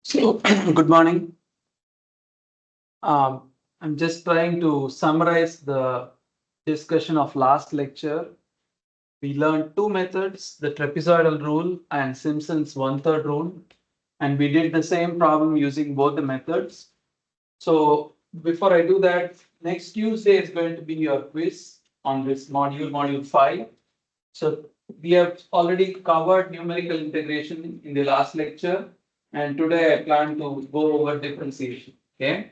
So, good morning. I'm just trying to summarize the discussion of last lecture. We learned two methods, the trapezoidal rule and Simpson's one-third rule, and we did the same problem using both the methods. So before I do that, next Tuesday is going to be your quiz on this module 5. So we have already covered numerical integration in the last lecture, and today I plan to go over differentiation. Okay.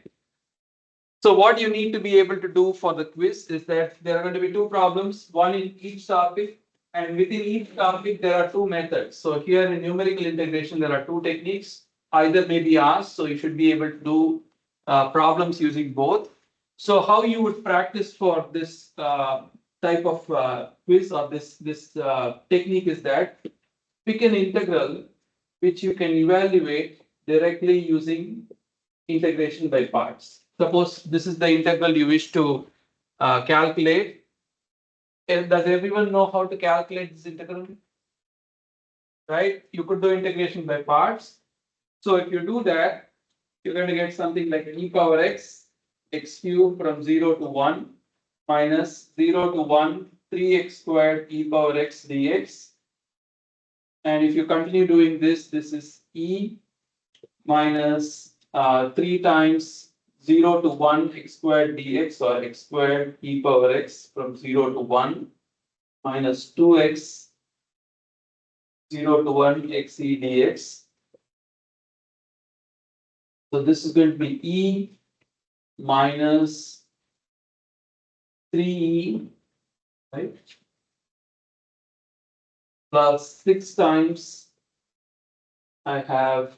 So what you need to be able to do for the quiz is that there are going to be two problems, one in each topic, and within each topic there are two methods. So here in numerical integration there are two techniques, either may be asked, so you should be able to do problems using both. So how you would practice for this type of quiz or this technique is that pick an integral which you can evaluate directly using integration by parts. Suppose this is the integral you wish to calculate. Does everyone know how to calculate this integral? Right? You could do integration by parts. So if you do that, you're going to get something like e power x, x cubed from 0 to 1 minus 0 to 1, 3x squared e power x dx. And if you continue doing this, this is e minus 3 times 0 to 1 x squared dx or x squared e power x from 0 to 1 minus 2x 0 to 1 x e dx. So this is going to be e minus 3e, right? Plus 6 times I have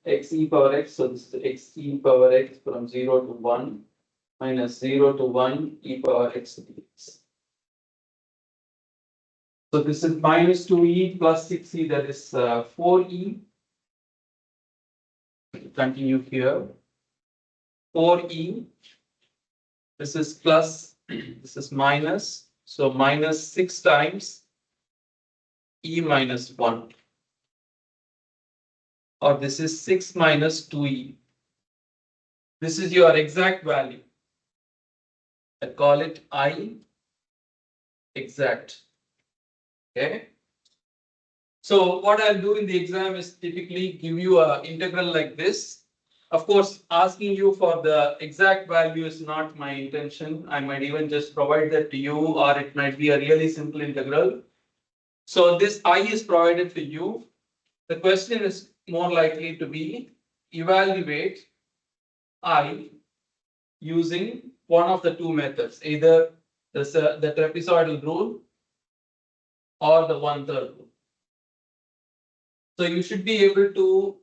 x e power x, so this is x e power x from 0 to 1 minus 0 to 1 e power x dx. So this is minus 2e plus 6e, that is 4e. Continue here. 4e. This is plus, this is minus. So minus 6 times e minus 1. Or this is 6 minus 2e. This is your exact value. I call it I exact. Okay. So what I'll do in the exam is typically give you an integral like this. Of course, asking you for the exact value is not my intention. I might even just provide that to you, or it might be a really simple integral. So this I is provided to you. The question is more likely to be evaluate I using one of the two methods, either the trapezoidal rule or the one-third rule. So you should be able to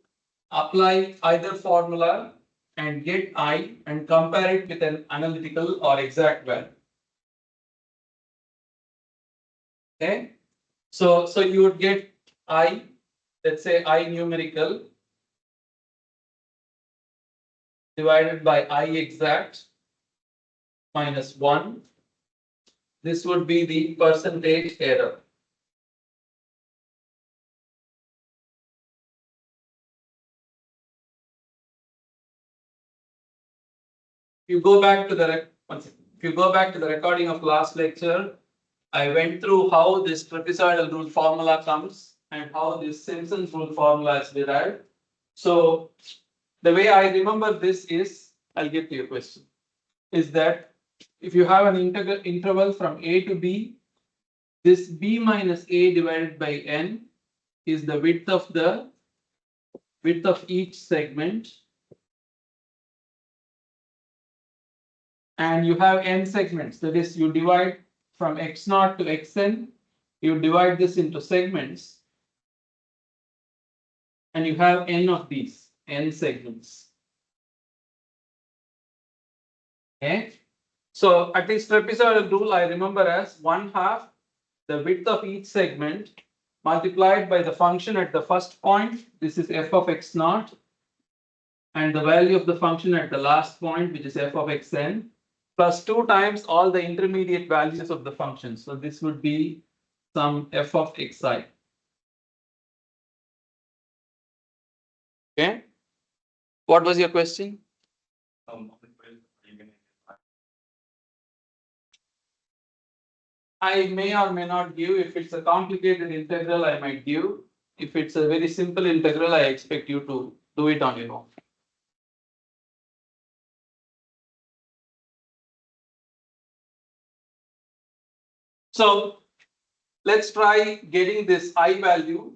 apply either formula and get I and compare it with an analytical or exact value. Okay. So you would get I, let's say I numerical divided by I exact minus 1. This would be the percentage error. If you go back to the recording of last lecture, I went through how this trapezoidal rule formula comes and how this Simpson's rule formula is derived. So the way I remember this is, I'll get to your question, is that if you have an interval from a to b, this b minus a divided by n is the width of each segment. And you have n segments, that is, you divide from x0 to xn, you divide this into segments, and you have n of these, n segments. Okay, so at least trapezoidal rule I remember as 1/2 the width of each segment multiplied by the function at the first point, this is f of x0, and the value of the function at the last point, which is f of xn, plus 2 times all the intermediate values of the function. So this would be some f of xi. Okay. What was your question? I may or may not give. If it's a complicated integral, I might give. If it's a very simple integral, I expect you to do it on your own. So let's try getting this I value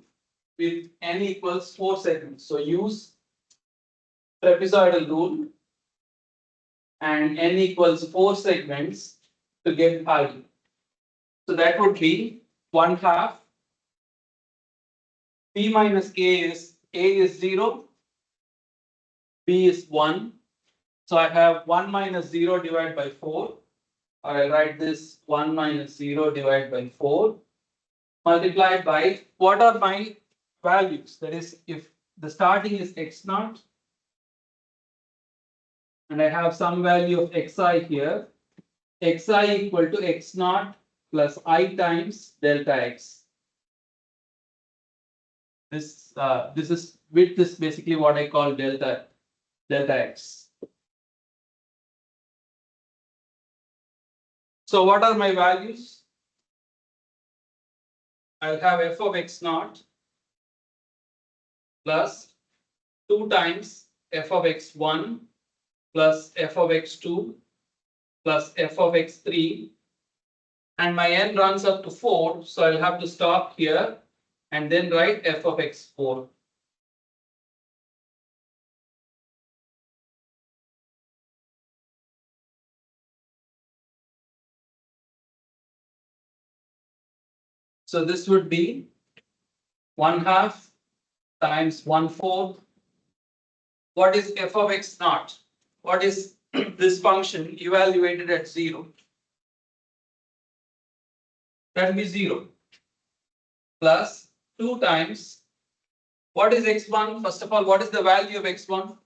with n equals 4 segments. So use trapezoidal rule and n equals 4 segments to get I. So that would be 1/2. P minus A is 0, B is 1. So I have 1 minus 0 divided by 4. Or I'll write this 1 minus 0 divided by 4 multiplied by what are my values? That is, if the starting is x naught and I have some value of xi here, xi equal to x naught plus I times delta x. This is width is basically what I call delta x. So what are my values? I'll have f of x naught plus 2 times f of x1 plus f of x2 plus f of x3, and my n runs up to 4, so I'll have to stop here and then write f of x4. So this would be 1/2 times 1/4. What is f of x naught? What is this function evaluated at 0? That will be 0 plus 2 times. What is x1? First of all, what is the value of x1?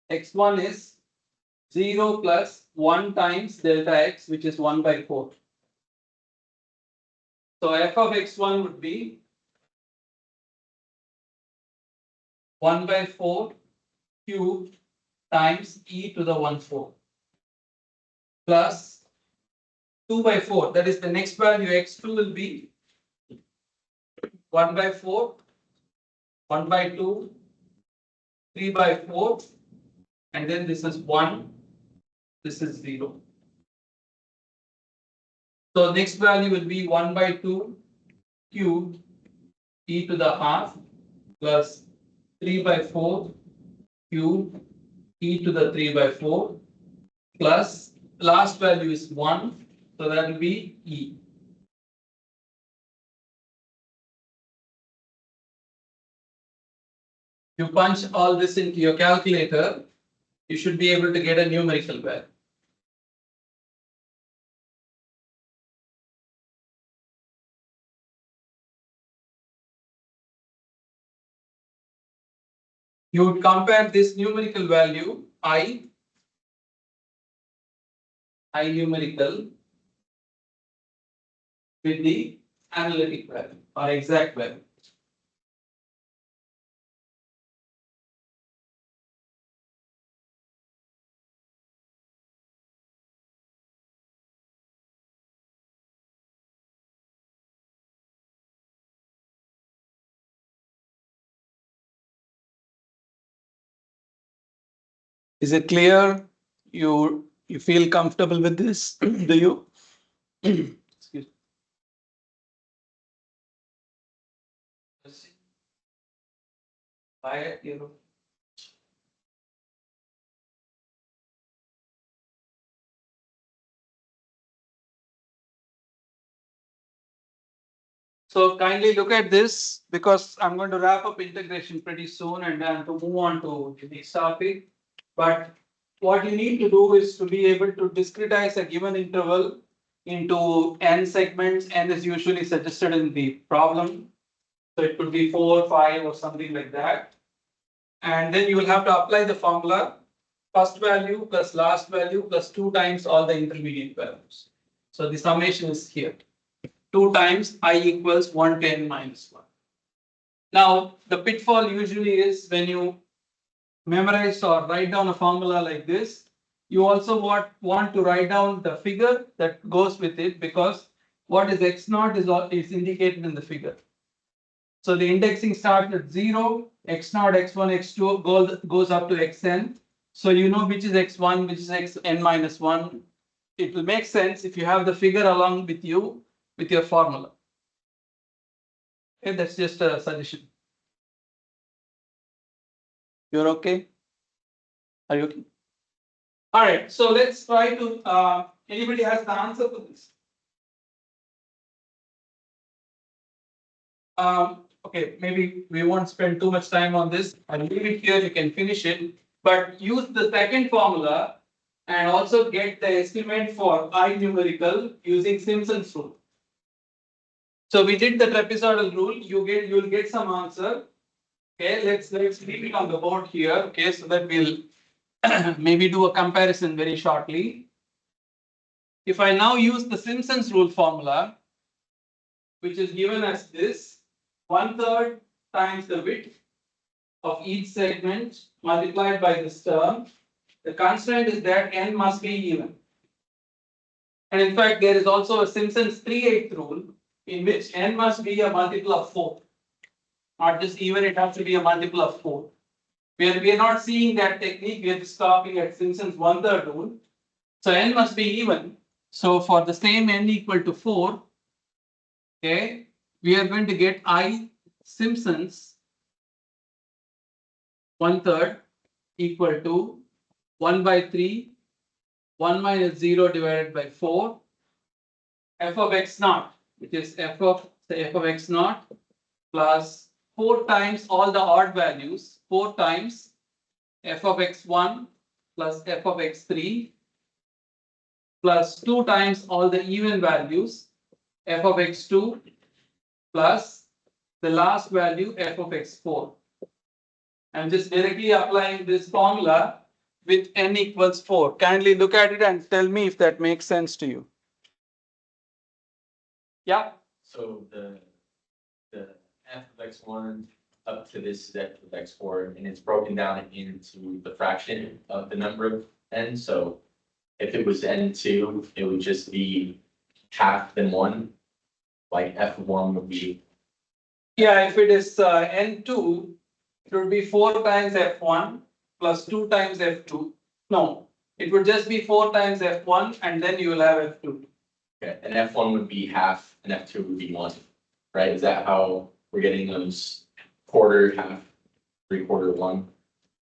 x1 is 0 plus 1 times delta x, which is 1/4. So f of x1 would be 1/4 cubed times e to the 1/4 plus 2/4. That is the next value x2 will be 1/4, 1/2, 3/4, and then this is 1, this is 0. So next value will be 1/2 cubed e to the half plus 3/4 cubed e to the 3/4 plus last value is 1, so that will be e. You punch all this into your calculator, you should be able to get a numerical value. You would compare this numerical value I numerical with the analytic value or exact value. Is it clear? You feel comfortable with this? Do you? Excuse me. So kindly look at this because I'm going to wrap up integration pretty soon and then to move on to the next topic. But what you need to do is to be able to discretize a given interval into n segments. N is usually suggested in the problem. So it could be 4, 5 or something like that. And then you will have to apply the formula first value plus last value plus 2 times all the intermediate values. So the summation is here. 2 times I equals 110 minus 1. Now, the pitfall usually is when you memorize or write down a formula like this, you also want to write down the figure that goes with it, because what is x naught is indicated in the figure. So the indexing starts at 0, x naught, x1, x2 goes up to xn. So you know which is x1, which is xn minus 1. It will make sense if you have the figure along with you with your formula. Okay, that's just a suggestion. You're okay? Are you okay? All right, so let's try to, anybody has the answer to this? Okay, maybe we won't spend too much time on this. I'll leave it here, you can finish it, but use the second formula and also get the estimate for I numerical using Simpson's rule. So we did the trapezoidal rule, you'll get some answer. Okay, let's leave it on the board here, okay, so that we'll maybe do a comparison very shortly. If I now use the Simpson's rule formula, which is given as this, 1/3 times the width of each segment multiplied by this term. The constraint is that n must be even. And in fact, there is also a Simpson's 3/8 rule in which n must be a multiple of 4. Not just even, it has to be a multiple of 4. We are not seeing that technique, we are just stopping at Simpson's 1/3 rule. So n must be even. So for the same n equal to 4, okay, we are going to get I Simpson's 1/3 equal to 1/3, 1 minus 0 divided by 4, f of x naught, which is f of x naught plus 4 times all the odd values, 4 times f of x1 plus f of x3 plus 2 times all the even values, f of x2 plus the last value, f of x4. I'm just directly applying this formula with n equals 4. Kindly look at it and tell me if that makes sense to you. Yeah. So the f of x1 up to this is f of x4, and it's broken down into the fraction of the number of n. So if it was n2, it would just be half than 1. Like f of 1 would be. Yeah, if it is n2, it would be 4 times f1 plus 2 times f2. No, it would just be 4 times f1 and then you will have f2. Okay, and f1 would be half, and f2 would be 1, right? Is that how we're getting those quarter, half, 3/4, 1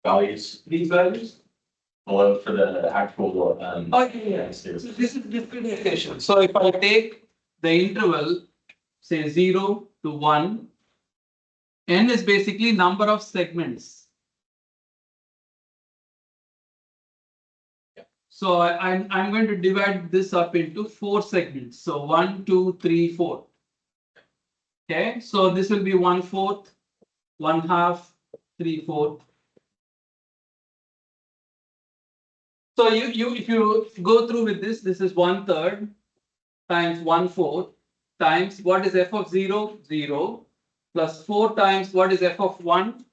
values? These values? Well, for the actual. Oh, yeah. So this is discretization. So if I take the interval, say 0 to 1, n is basically number of segments. So I'm going to divide this up into 4 segments. So 1, 2, 3, 4. Okay, so this will be 1/4, 1/2, 3/4. So if you go through with this, this is 1/3 times 1/4 times what is f of 0, 0 plus 4 times what is f of 1,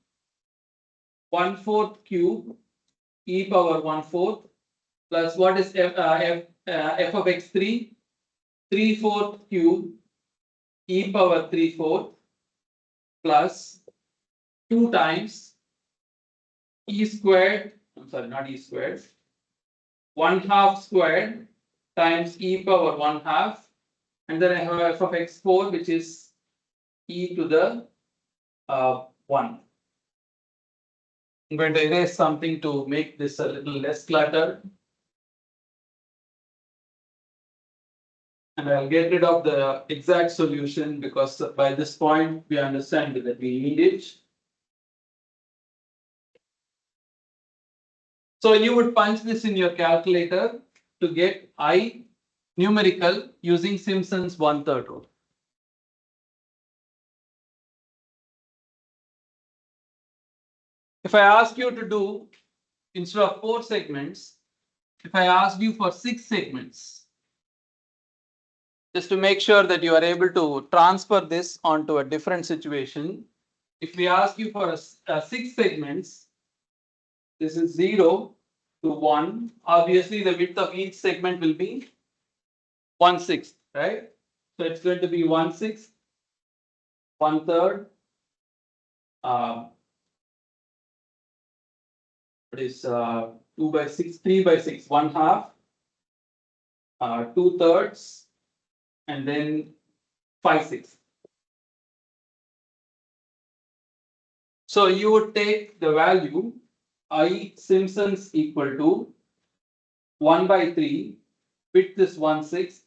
1/4 cube e power 1/4 plus what is f of x3, 3/4 cube e power 3/4 plus 2 times e squared, I'm sorry, not e squared, 1/2 squared times e power 1/2, and then I have f of x4, which is e to the 1. I'm going to erase something to make this a little less cluttered. And I'll get rid of the exact solution because by this point we understand that we need it. So you would punch this in your calculator to get I numerical using Simpson's 1/3 rule. If I ask you to do, instead of 4 segments, if I asked you for 6 segments, just to make sure that you are able to transfer this onto a different situation, if we ask you for a 6 segments, this is 0 to 1. Obviously, the width of each segment will be 1/6, right? So it's going to be 1/6, 1/3. It is 2/6, 3/6, 1/2, 2/3, and then 5/6. So you would take the value I Simpsons equal to 1/3, width is 1/6.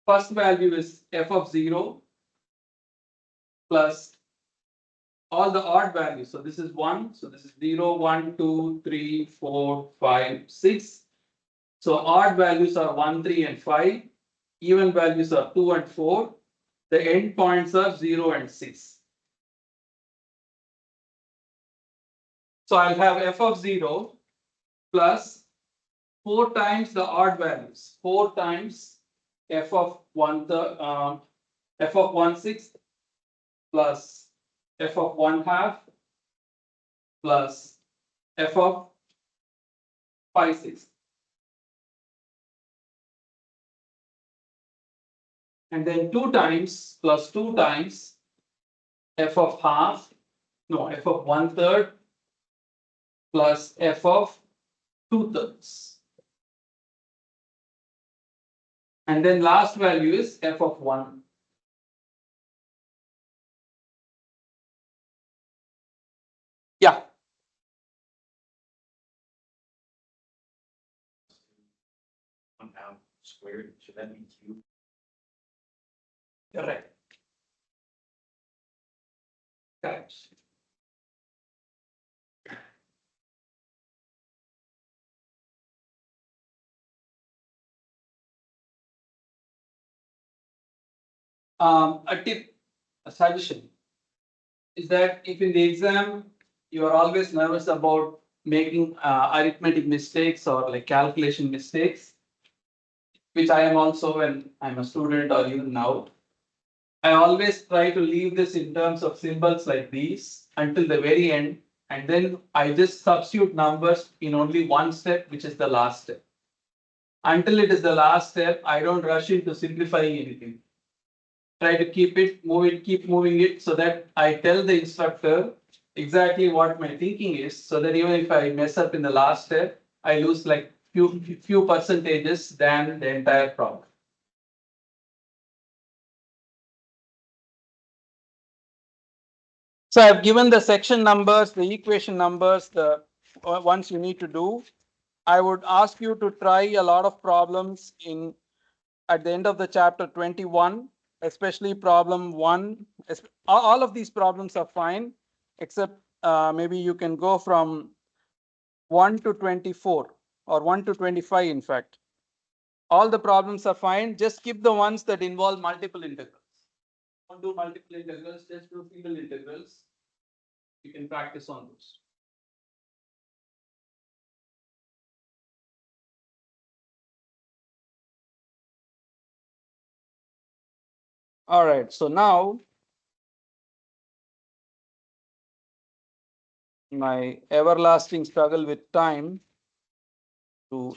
First value is f of 0 plus all the odd values. So this is 1, so this is 0, 1, 2, 3, 4, 5, 6. So odd values are 1, 3, and 5. Even values are 2 and 4. The endpoints are 0 and 6. So I'll have f of 0 plus 4 times the odd values, 4 times f of 1/6 plus f of 1/2 plus f of 5/6. And then 2 times plus 2 times f of 1/3 plus f of 2/3. And then last value is f of 1. Yeah. Compound squared, should that be cubed? Correct. Correct. A tip, a suggestion is that if in the exam you are always nervous about making arithmetic mistakes or like calculation mistakes, which I am also when I'm a student or even now, I always try to leave this in terms of symbols like these until the very end, and then I just substitute numbers in only one step, which is the last step. Until it is the last step, I don't rush into simplifying anything. Try to keep it, move it, keep moving it so that I tell the instructor exactly what my thinking is, so that even if I mess up in the last step, I lose like few percentages than the entire problem. So I've given the section numbers, the equation numbers, the ones you need to do. I would ask you to try a lot of problems in at the end of the chapter 21, especially problem 1. All of these problems are fine, except maybe you can go from 1 to 24 or 1 to 25, in fact. All the problems are fine. Just skip the ones that involve multiple integrals. Don't do multiple integrals, just do single integrals. You can practice on those. All right, so now my everlasting struggle with time to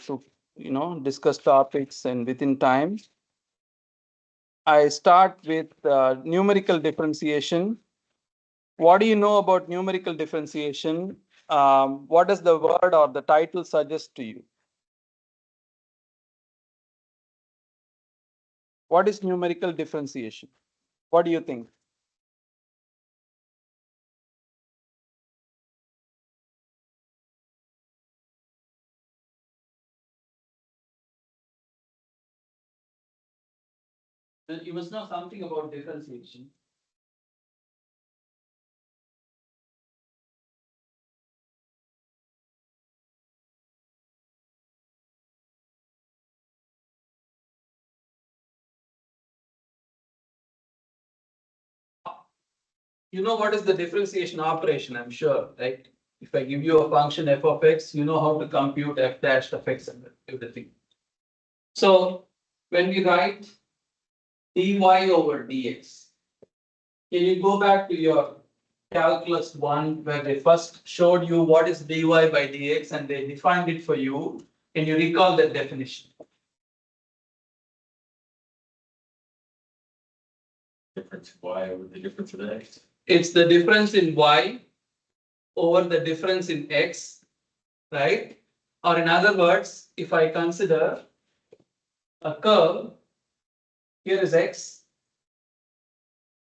discuss topics and within time. I start with numerical differentiation. What do you know about numerical differentiation? What does the word or the title suggest to you? What is numerical differentiation? What do you think? You must know something about differentiation. You know what is the differentiation operation, I'm sure, right? If I give you a function f of x, you know how to compute f dash of x and everything. So when we write dy over dx, can you go back to your calculus 1, where they first showed you what is dy by dx and they defined it for you. Can you recall that definition? Difference of y over the difference of x. It's the difference in y over the difference in x, right? Or in other words, if I consider a curve, here is x,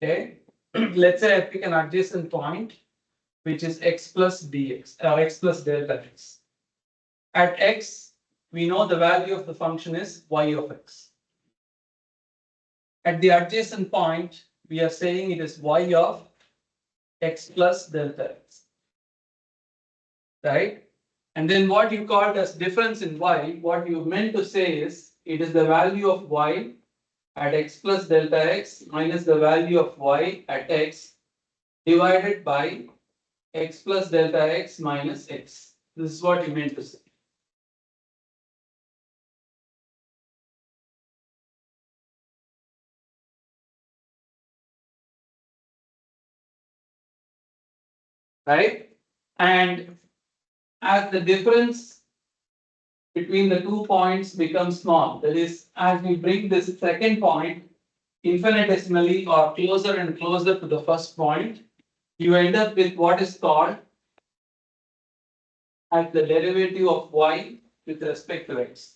okay? Let's say I pick an adjacent point, which is x plus dx or x plus delta x. At x, we know the value of the function is y of x. At the adjacent point, we are saying it is y of x plus delta x, right? And then what you called as difference in y, what you meant to say is it is the value of y at x plus delta x minus the value of y at x divided by x plus delta x minus x. This is what you meant to say. Right? And as the difference between the 2 points becomes small, that is, as we bring this second point infinitesimally or closer and closer to the first point, you end up with what is called as the derivative of y with respect to x.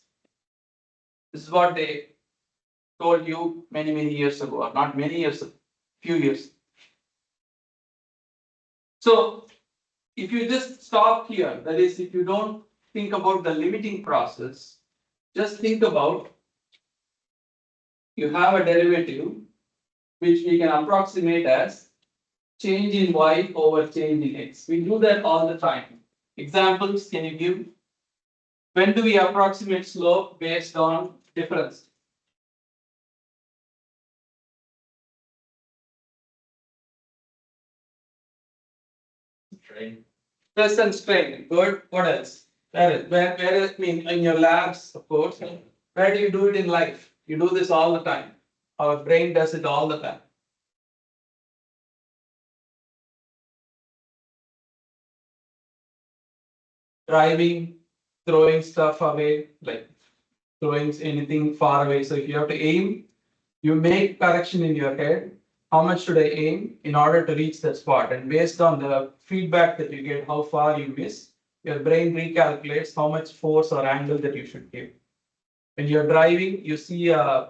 This is what they told you many years ago, or not many years, few years. So if you just stop here, that is, if you don't think about the limiting process, just think about you have a derivative which we can approximate as change in y over change in x. We do that all the time. Examples, can you give? When do we approximate slope based on difference? Train. Stress and strain. Good. What else? Where I mean in your labs, of course. Where do you do it in life? You do this all the time. Our brain does it all the time. Driving, throwing stuff away, like throwing anything far away. So if you have to aim, you make correction in your head. How much should I aim in order to reach that spot? And based on the feedback that you get, how far you miss, your brain recalculates how much force or angle that you should give. When you're driving, you see a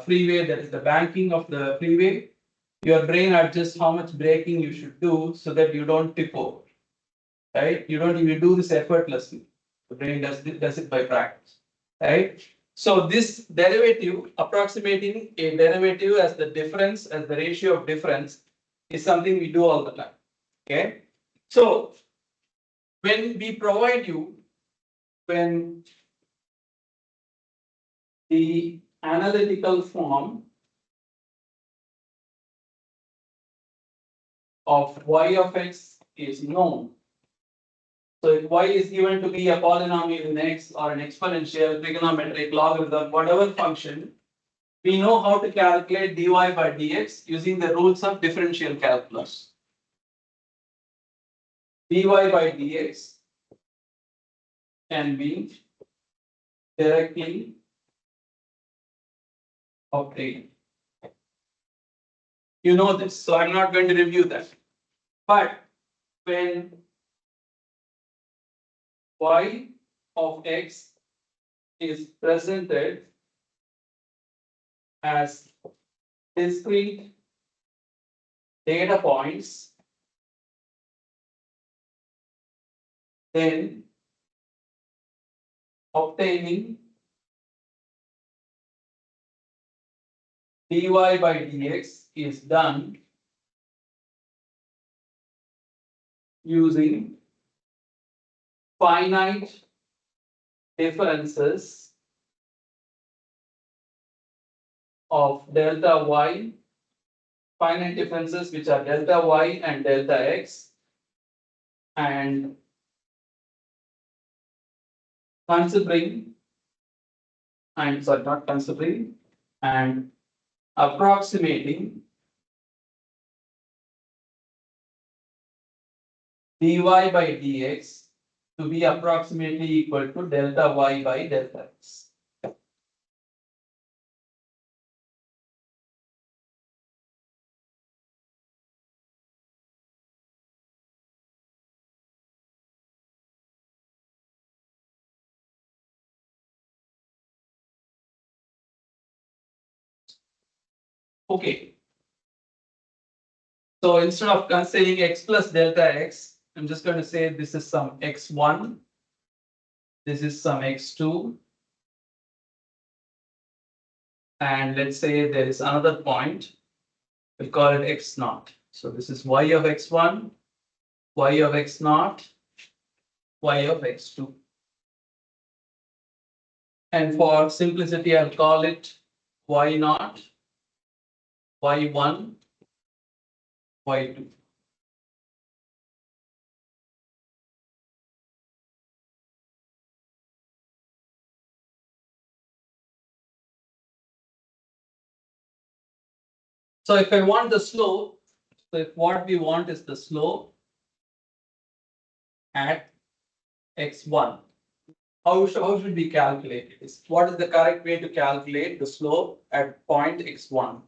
freeway, that is the banking of the freeway. Your brain adjusts how much braking you should do so that you don't tip over. Right? You don't even do this effortlessly. The brain does it by practice. Right? So this derivative, approximating a derivative as the difference, as the ratio of difference, is something we do all the time. Okay. So when we provide you, when the analytical form of y of x is known. So if y is given to be a polynomial in x or an exponential, trigonometric, logarithm, whatever function, we know how to calculate dy by dx using the rules of differential calculus. Dy by dx can be directly obtained. You know this, so I'm not going to review that. But when y of x is presented as discrete data points, then obtaining dy by dx is done using finite differences of delta y, finite differences which are delta y and delta x, and considering, and sorry, not considering, and approximating dy by dx to be approximately equal to delta y by delta x. Okay. So instead of saying x plus delta x, I'm just going to say this is some x1, this is some x2, and let's say there is another point, we'll call it x naught. So this is y of x1, y of x naught, y of x2. And for simplicity, I'll call it y naught, y1, y2. So if I want the slope, so if what we want is the slope at x1, how should we calculate it? What is the correct way to calculate the slope at point x1?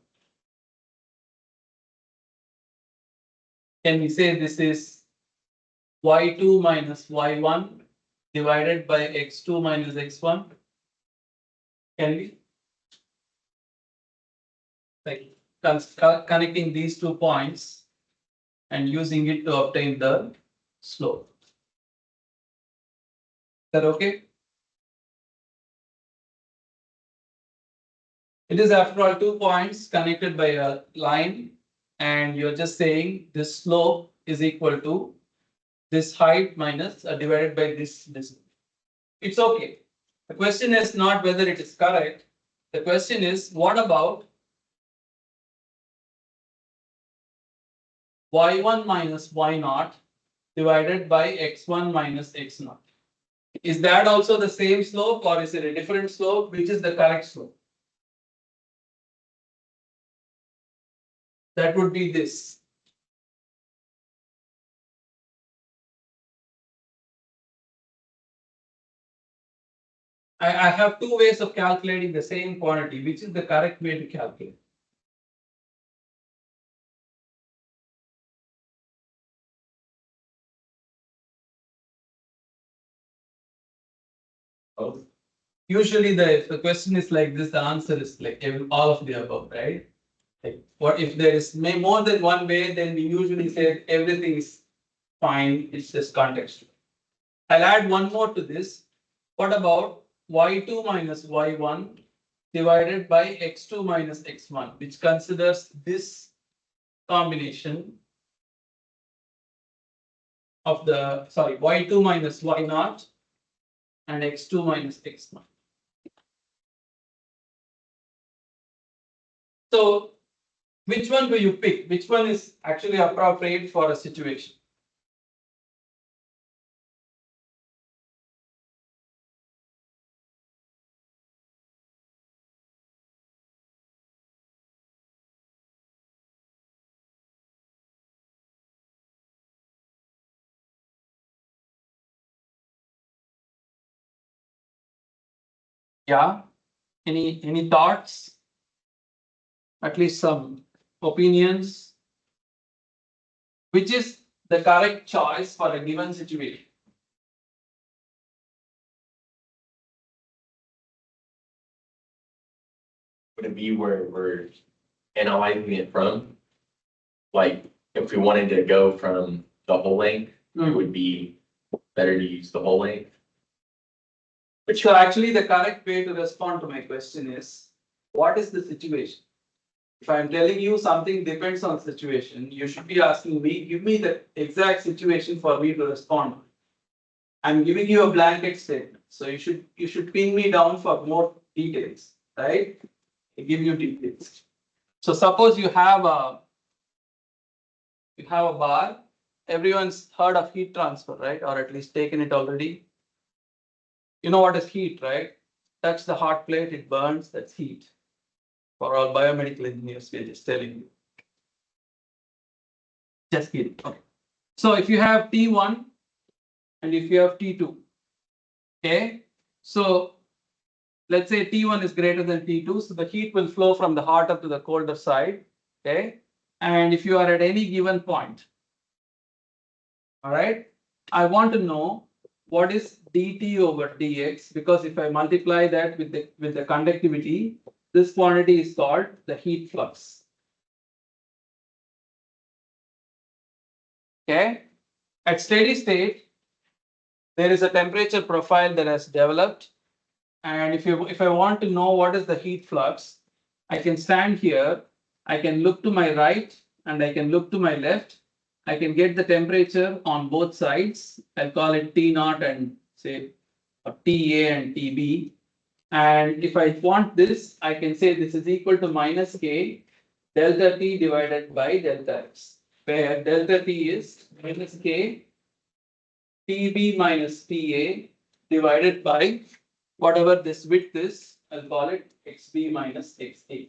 Can we say this is y2 minus y1 divided by x2 minus x1? Can we? Like connecting these 2 points and using it to obtain the slope. Is that okay? It is after all 2 points connected by a line, and you're just saying this slope is equal to this height minus divided by this distance. It's okay. The question is not whether it is correct. The question is, what about y1 minus y0 divided by x1 minus x0? Is that also the same slope, or is it a different slope? Which is the correct slope? That would be this. I have 2 ways of calculating the same quantity. Which is the correct way to calculate? Oh, Usually, if the question is like this, the answer is like all of the above, right? Like, what if there is more than one way, then we usually say everything is fine, it's just contextual. I'll add one more to this. What about y2 minus y1 divided by x2 minus x1, which considers this combination of the, sorry, y2 minus y0 and x2 minus x0. So which one do you pick? Which one is actually appropriate for a situation? Yeah, any thoughts? At least some opinions? Which is the correct choice for a given situation? would it be where we're analyzing it from? Like, if we wanted to go from the whole length, it would be better to use the whole length. So actually the correct way to respond to my question is, what is the situation? If I'm telling you something depends on situation, you should be asking me, give me the exact situation for me to respond. I'm giving you a blanket statement, so you should pin me down for more details, right? I give you details. So suppose you have a bar. Everyone's heard of heat transfer, right? Or at least taken it already. You know what is heat, right? Touch the hot plate, it burns, that's heat. For all biomedical engineers, we're just telling you. Just kidding. Okay. So if you have T1 and if you have T2, okay, so let's say T1 is greater than T2, so the heat will flow from the hotter to the colder side, okay, and if you are at any given point, all right, I want to know what is dt over dx, because if I multiply that with the conductivity, this quantity is called the heat flux. Okay, at steady state, there is a temperature profile that has developed, and if I want to know what is the heat flux, I can stand here, I can look to my right and I can look to my left. I can get the temperature on both sides. I'll call it T naught and say TA and TB. And if I want this, I can say this is equal to minus K delta T divided by delta X, where delta T is minus K TB minus TA divided by whatever this width is. I'll call it XB minus XA.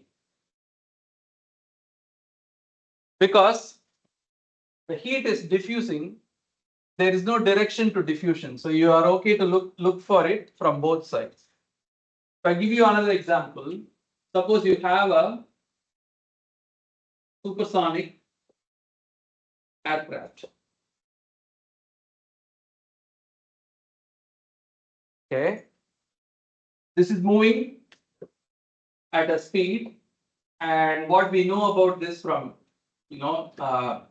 Because the heat is diffusing, there is no direction to diffusion. So you are okay to look for it from both sides. If I give you another example, suppose you have a supersonic aircraft. Okay. This is moving at a speed, and what we know about this from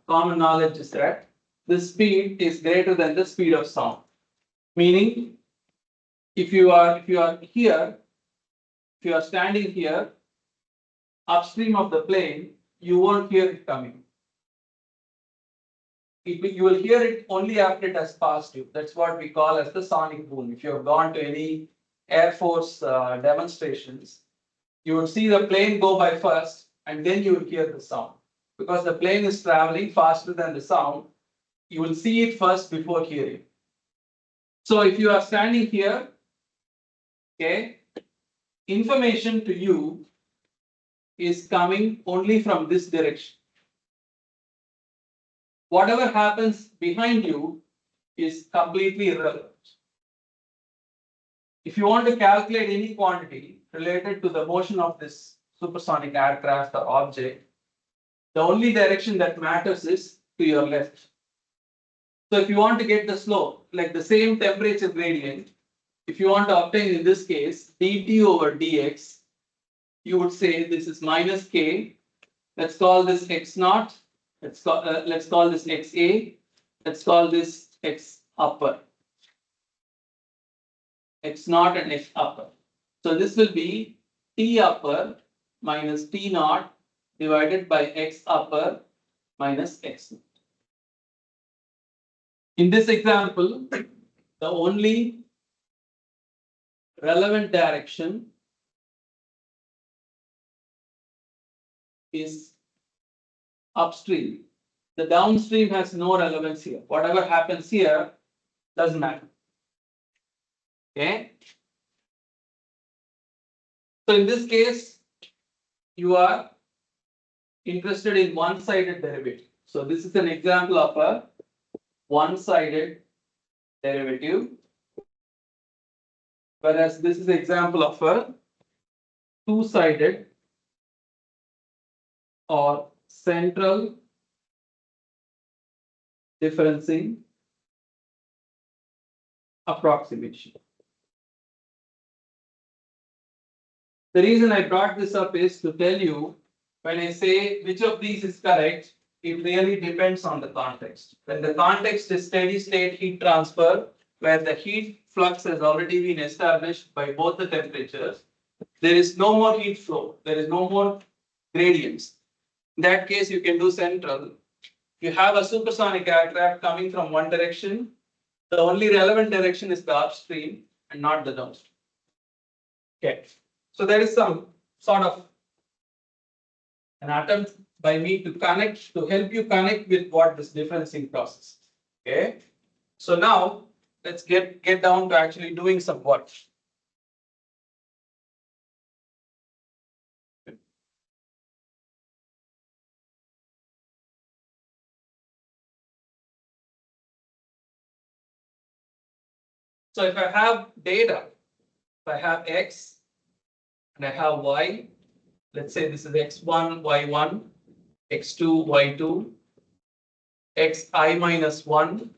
common knowledge is that the speed is greater than the speed of sound. Meaning, if you are here, if you are standing here, upstream of the plane, you won't hear it coming. You will hear it only after it has passed you. That's what we call as the sonic boom. If you have gone to any Air Force demonstrations, you would see the plane go by first, and then you will hear the sound. Because the plane is traveling faster than the sound, you will see it first before hearing. So if you are standing here, okay, information to you is coming only from this direction. Whatever happens behind you is completely irrelevant. If you want to calculate any quantity related to the motion of this supersonic aircraft or object, the only direction that matters is to your left. So if you want to get the slope, like the same temperature gradient, if you want to obtain in this case dt over dx, you would say this is minus k. Let's call this x naught. Let's call this xa. Let's call this x upper. X naught and x upper. So this will be T upper minus T naught divided by X upper minus X naught. In this example, the only relevant direction is upstream. The downstream has no relevance here. Whatever happens here doesn't matter. Okay. So in this case, you are interested in one-sided derivative. So this is an example of a one-sided derivative, whereas this is an example of a two-sided or central differencing approximation. The reason I brought this up is to tell you, when I say which of these is correct, it really depends on the context. When the context is steady state heat transfer, where the heat flux has already been established by both the temperatures, there is no more heat flow, there is no more gradients. In that case, you can do central. You have a supersonic aircraft coming from one direction, the only relevant direction is the upstream and not the downstream. Okay, so there is some sort of an attempt by me to help you connect with what this differencing process is. Okay, so now let's get down to actually doing some work. So if I have data, if I have X and I have Y, let's say this is X1, Y1, X2, Y2, Xi minus 1,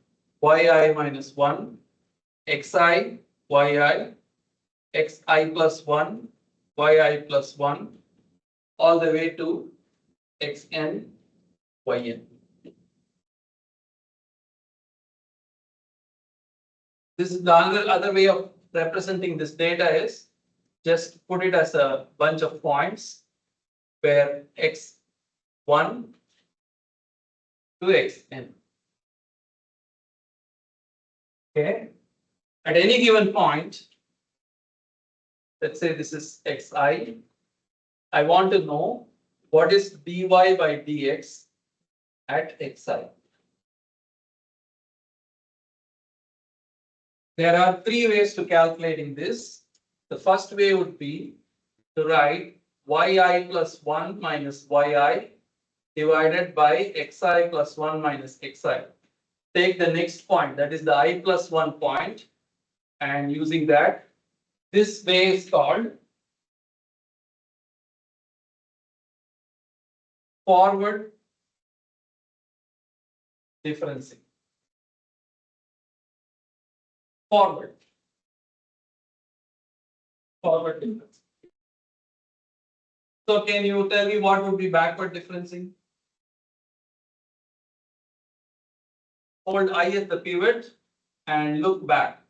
Yi minus 1, Xi, Yi, Xi plus 1, Yi plus 1, all the way to Xn, Yn. This is the other way of representing this data is just put it as a bunch of points where X1 to Xn. Okay. At any given point, let's say this is Xi, I want to know what is dy by dx at Xi. There are three ways to calculating this. The first way would be to write yi plus 1 minus yi divided by xi plus 1 minus xi. Take the next point, that is the I plus 1 point, and using that, this way is called forward differencing. Forward difference. So can you tell me what would be backward differencing? Hold I as the pivot and look back.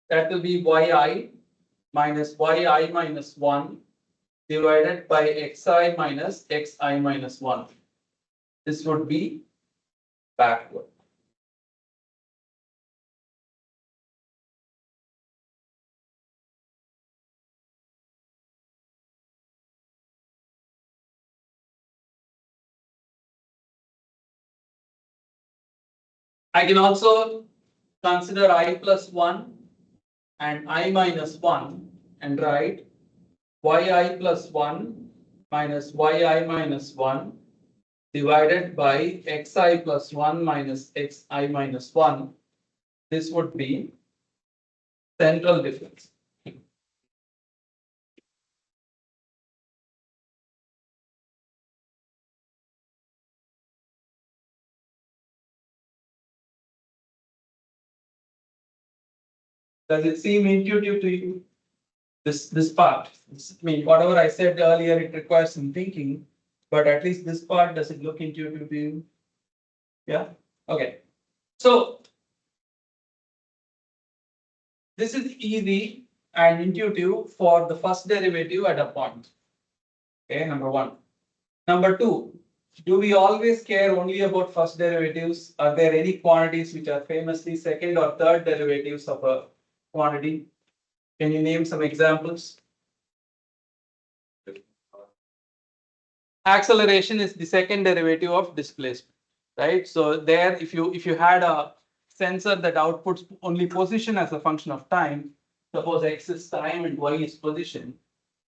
That will be yi minus yi minus 1 divided by xi minus xi minus 1. This would be backward. I can also consider I plus 1 and I minus 1 and write yi plus 1 minus yi minus 1 divided by xi plus 1 minus xi minus 1. This would be central difference. Does it seem intuitive to you? This part. I mean, whatever I said earlier, it requires some thinking, but at least this part, does it look intuitive to you? Yeah. Okay. So this is easy and intuitive for the first derivative at a point. Okay, number one. Number two, do we always care only about first derivatives? Are there any quantities which are famously second or third derivatives of a quantity? Can you name some examples? Acceleration is the second derivative of displacement, right? So there, if you had a sensor that outputs only position as a function of time, suppose x is time and y is position,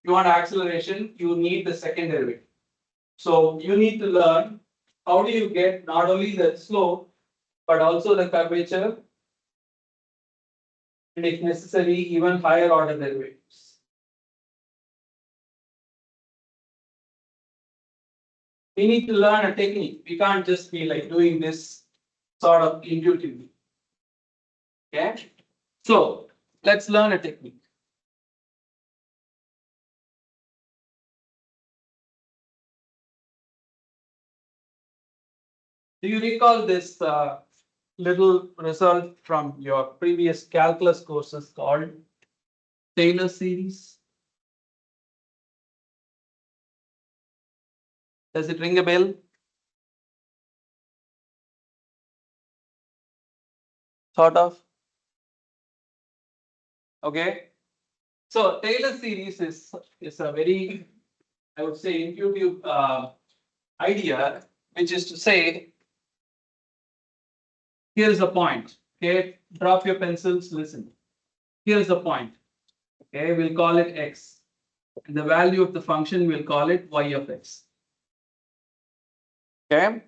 you want acceleration, you need the second derivative. So you need to learn how do you get not only the slope, but also the curvature, and if necessary, even higher order derivatives. We need to learn a technique. We can't just be like doing this sort of intuitively. Okay, so let's learn a technique. Do you recall this little result from your previous calculus courses called Taylor series? Does it ring a bell? Sort of. Okay. So Taylor series is a very, I would say, intuitive idea, which is to say, here's a point. Okay, drop your pencils, listen. Here's the point. Okay, we'll call it x. And the value of the function, we'll call it y of x. Okay.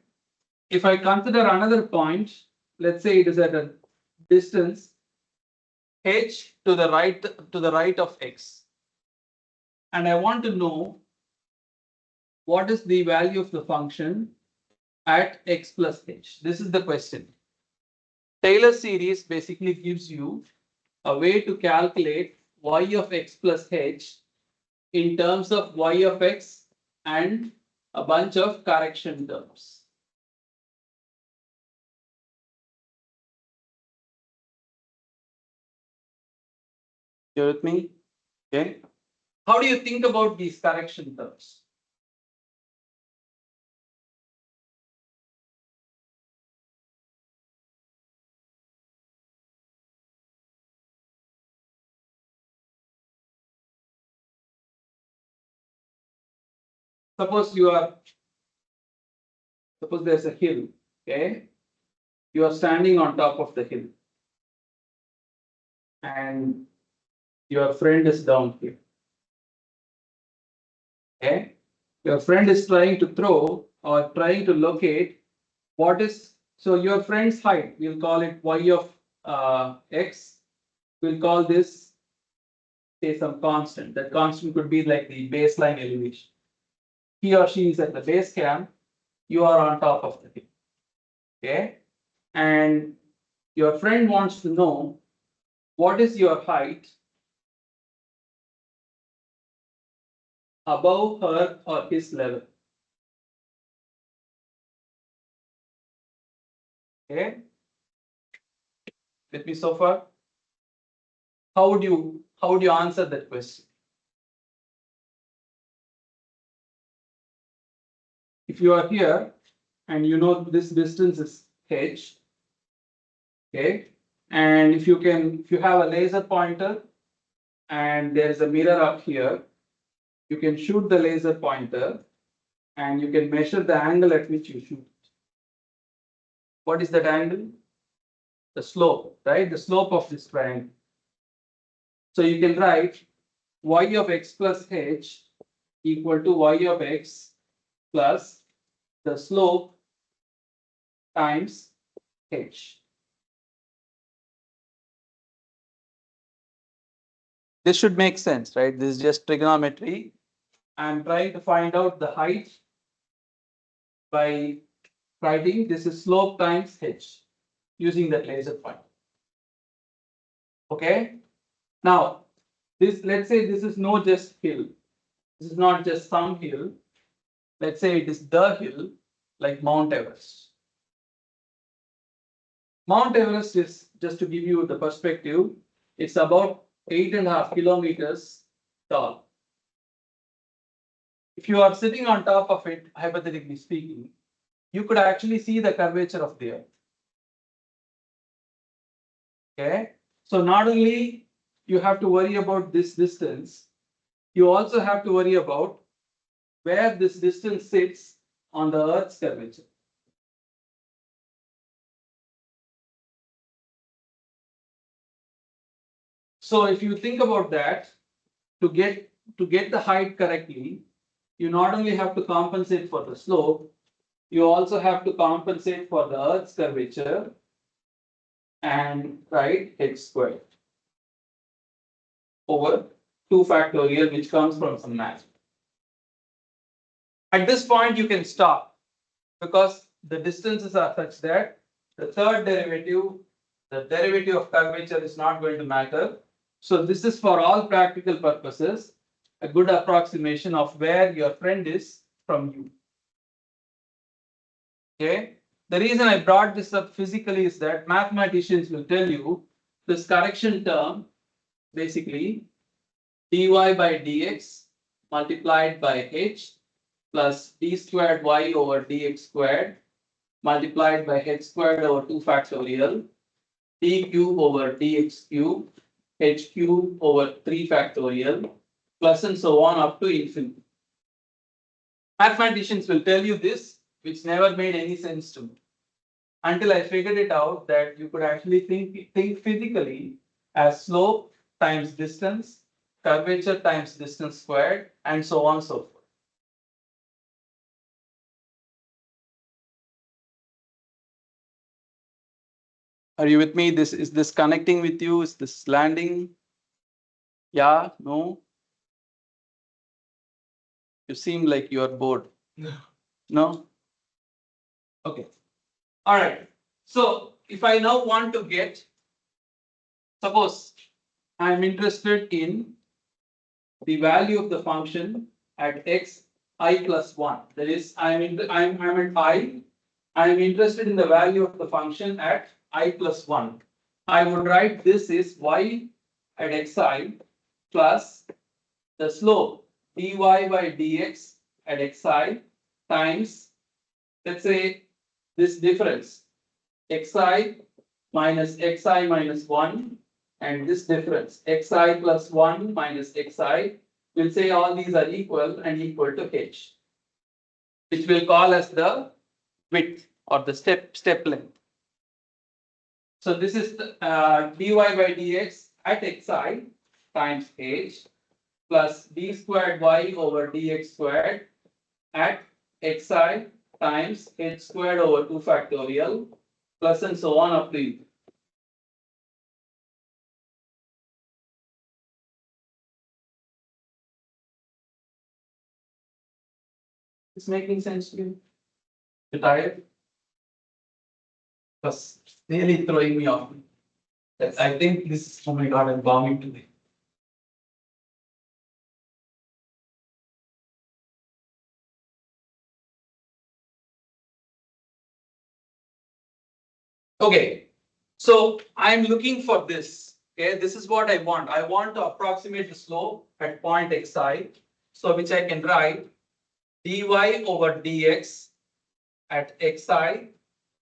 If I consider another point, let's say it is at a distance h to the right of x, and I want to know what is the value of the function at x plus h. This is the question. Taylor series basically gives you a way to calculate y of x plus h in terms of y of x and a bunch of correction terms. You with me? Okay. How do you think about these correction terms? Suppose suppose there's a hill, okay? You are standing on top of the hill and your friend is down here. Okay? Your friend is trying to throw or trying to locate what is, so your friend's height, we'll call it y of x. We'll call this, say, some constant. That constant could be like the baseline elevation. He or she is at the base camp, you are on top of the hill. Okay? And your friend wants to know what is your height above her or his level. Okay? With me so far? How would you answer that question? If you are here and you know this distance is h, okay, and if you have a laser pointer and there is a mirror up here, you can shoot the laser pointer and you can measure the angle at which you shoot. What is that angle? The slope, right? The slope of this triangle. So you can write y of x plus h equal to y of x plus the slope times h. This should make sense, right? This is just trigonometry. I'm trying to find out the height by writing this is slope times h using that laser point. Okay. Now, let's say this is no just hill. This is not just some hill. Let's say it is the hill, like Mount Everest. Mount Everest is, just to give you the perspective, it's about 8.5 kilometers tall. If you are sitting on top of it, hypothetically speaking, you could actually see the curvature of the earth. Okay, so not only you have to worry about this distance, you also have to worry about where this distance sits on the earth's curvature. So if you think about that, to get the height correctly, you not only have to compensate for the slope, you also have to compensate for the earth's curvature and write h squared over 2 factorial, which comes from some math. At this point, you can stop because the distances are such that the third derivative, the derivative of curvature, is not going to matter. So this is, for all practical purposes, a good approximation of where your friend is from you. Okay. The reason I brought this up physically is that mathematicians will tell you this correction term, basically dy by dx multiplied by h plus d squared y over dx squared multiplied by h squared over 2 factorial d cube over dx cube h cube over 3 factorial plus and so on up to infinity. Mathematicians will tell you this, which never made any sense to me until I figured it out that you could actually think physically as slope times distance, curvature times distance squared, and so on and so forth. Are you with me? Is this connecting with you? Is this landing? Yeah, no? You seem like you are bored. No. No? Okay. All right. So if I now want to get, suppose I am interested in the value of the function at x I plus 1. That is, I'm at I. I am interested in the value of the function at I plus 1. I would write this is y at xi plus the slope dy by dx at xi times, let's say, this difference xi minus xi minus 1 and this difference xi plus 1 minus xi. We'll say all these are equal and equal to h, which we'll call as the width or the step length. So this is the, dy by dx at xi times h plus d squared y over dx squared at xi times h squared over 2 factorial plus and so on up to infinity. It's making sense to you? You're tired? Because really throwing me off. I think this is, oh my god, I'm bombing today. Okay, so I'm looking for this. Okay, this is what I want. I want to approximate the slope at point xi. So which I can write dy over dx at xi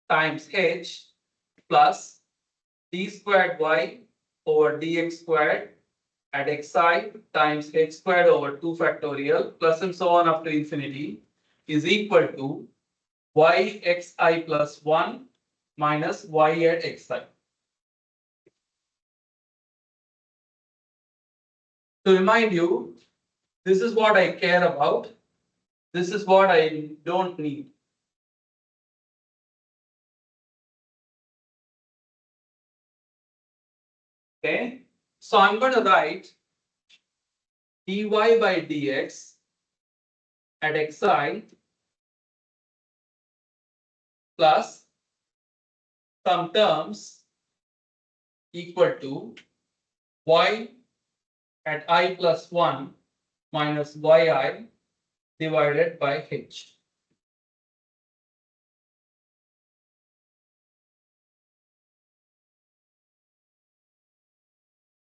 times h plus d squared y over dx squared at xi times h squared over 2 factorial plus and so on up to infinity is equal to y xi plus 1 minus y at xi. To remind you, this is what I care about. This is what I don't need. Okay, so I'm going to write dy by dx at xi plus some terms equal to y at I plus 1 minus yi divided by h.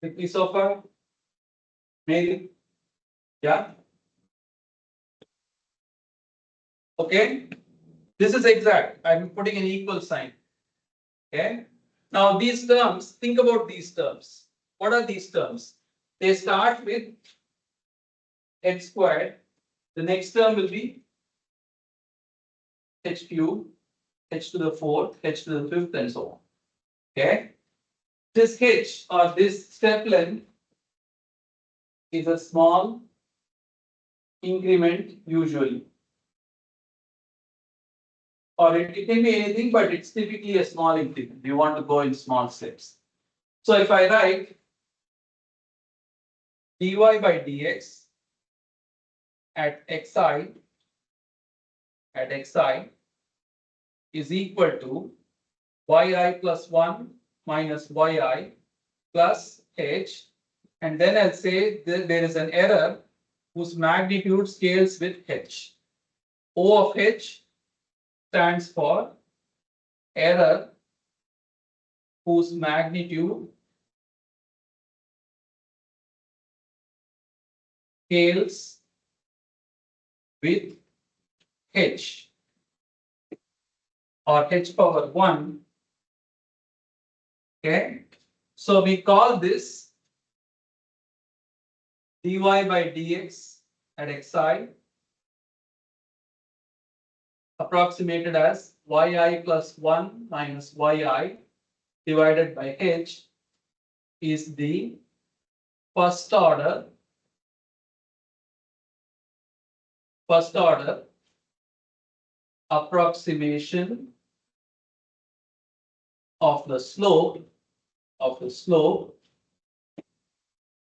With me so far? Maybe? Yeah? Okay? This is exact. I'm putting an equal sign. Okay? Now these terms, think about these terms. What are these terms? They start with h squared. The next term will be h cubed, h to the fourth, h to the fifth, and so on. Okay? This h or this step length is a small increment usually. Or it can be anything, but it's typically a small increment. You want to go in small steps. So if I write dy by dx at xi is equal to yi plus 1 minus yi plus h, and then I'll say that there is an error whose magnitude scales with h. O of h stands for error whose magnitude scales with h or h power 1. Okay, so we call this dy by dx at xi approximated as yi plus 1 minus yi divided by h is the first order approximation of the slope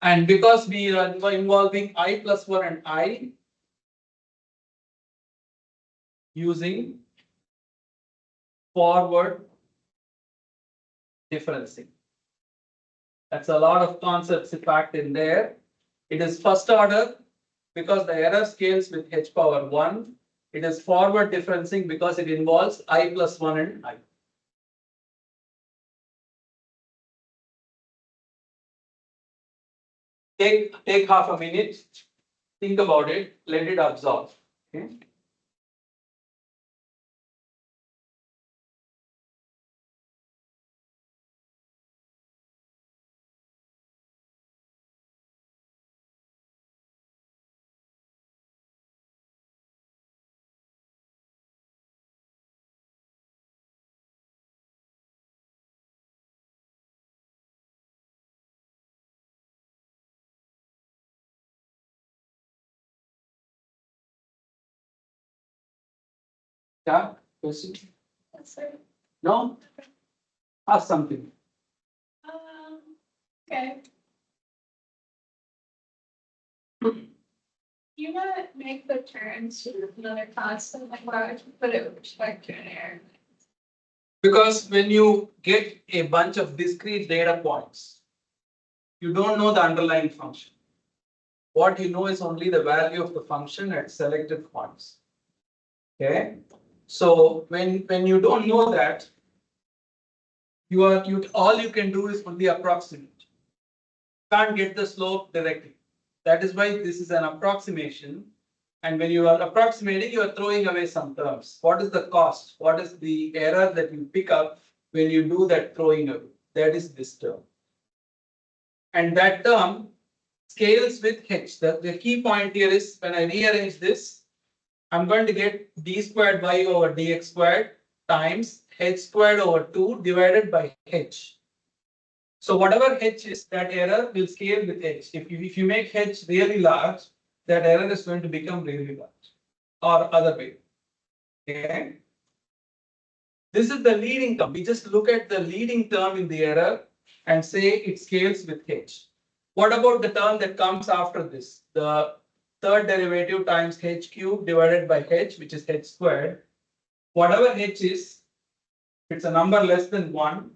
and because we are involving I plus 1 and I using forward differencing. That's a lot of concepts packed in there. It is first order because the error scales with h power 1. It is forward differencing because it involves I plus 1 and I. Take half a minute, think about it, let it absorb. Okay. Yeah, question? Yes, sir. No? Ask something. Okay. You want to make the terms another constant, like why would you put it with respect to an error? Because when you get a bunch of discrete data points, you don't know the underlying function. What you know is only the value of the function at selected points. Okay. So when you don't know that, all you can do is only approximate. Can't get the slope directly. That is why this is an approximation. And when you are approximating, you are throwing away some terms. What is the cost? What is the error that you pick up when you do that throwing away? That is this term. And that term scales with h. The key point here is when I rearrange this, I'm going to get d squared y over dx squared times h squared over 2 divided by h. So whatever h is, that error will scale with h. If you make h really large, that error is going to become really large or other way. Okay. This is the leading term. We just look at the leading term in the error and say it scales with h. What about the term that comes after this? The third derivative times h cubed divided by h, which is h squared. Whatever h is, if it's a number less than 1,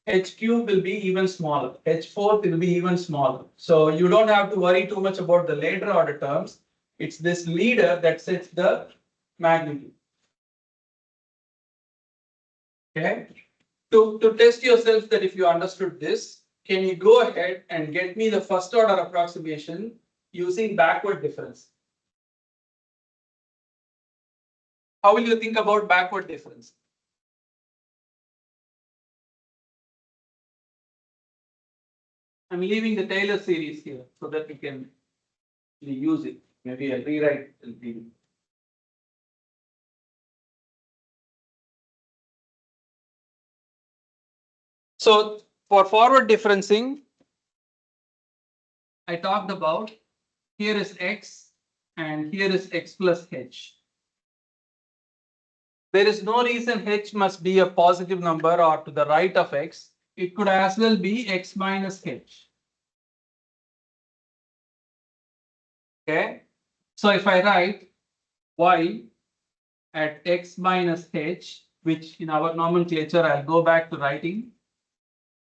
h cube will be even smaller. H fourth will be even smaller. So you don't have to worry too much about the later order terms. It's this leader that sets the magnitude. Okay. To test yourself that if you understood this, can you go ahead and get me the first order approximation using backward difference? How will you think about backward difference? I'm leaving the Taylor series here so that we can use it. Maybe I'll rewrite the. So for forward differencing, I talked about here is x and here is x plus h. There is no reason h must be a positive number or to the right of x. It could as well be x minus h. Okay. So if I write y at x minus h, which in our nomenclature, I'll go back to writing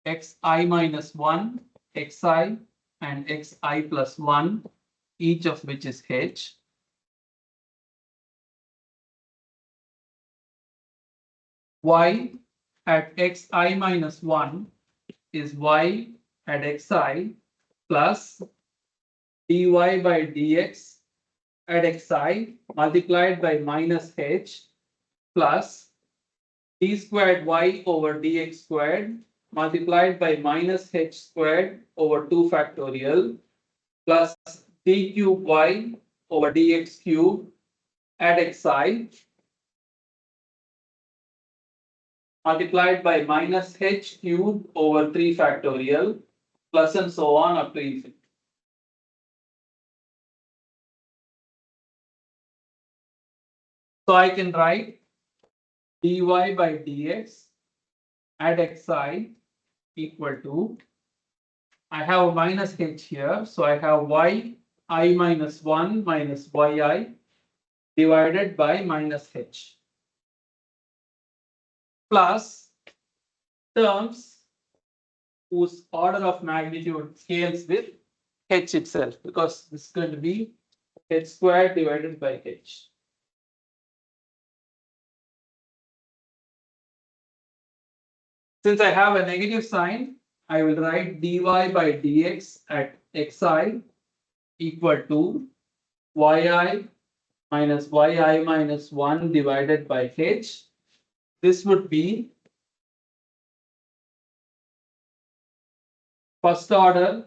xi minus 1, xi and xi plus 1, each of which is h. Y at xi minus 1 is y at xi plus dy by dx at xi multiplied by minus h plus d squared y over dx squared multiplied by minus h squared over 2 factorial plus d cube y over dx cube at xi multiplied by minus h cube over 3 factorial plus and so on up to infinity. So I can write dy by dx at xi equal to, I have minus h here, so I have y I minus 1 minus yi divided by minus h plus terms whose order of magnitude scales with h itself, because this is going to be h squared divided by h. Since I have a negative sign, I will write dy by dx at xi equal to yi minus yi minus 1 divided by h. This would be first order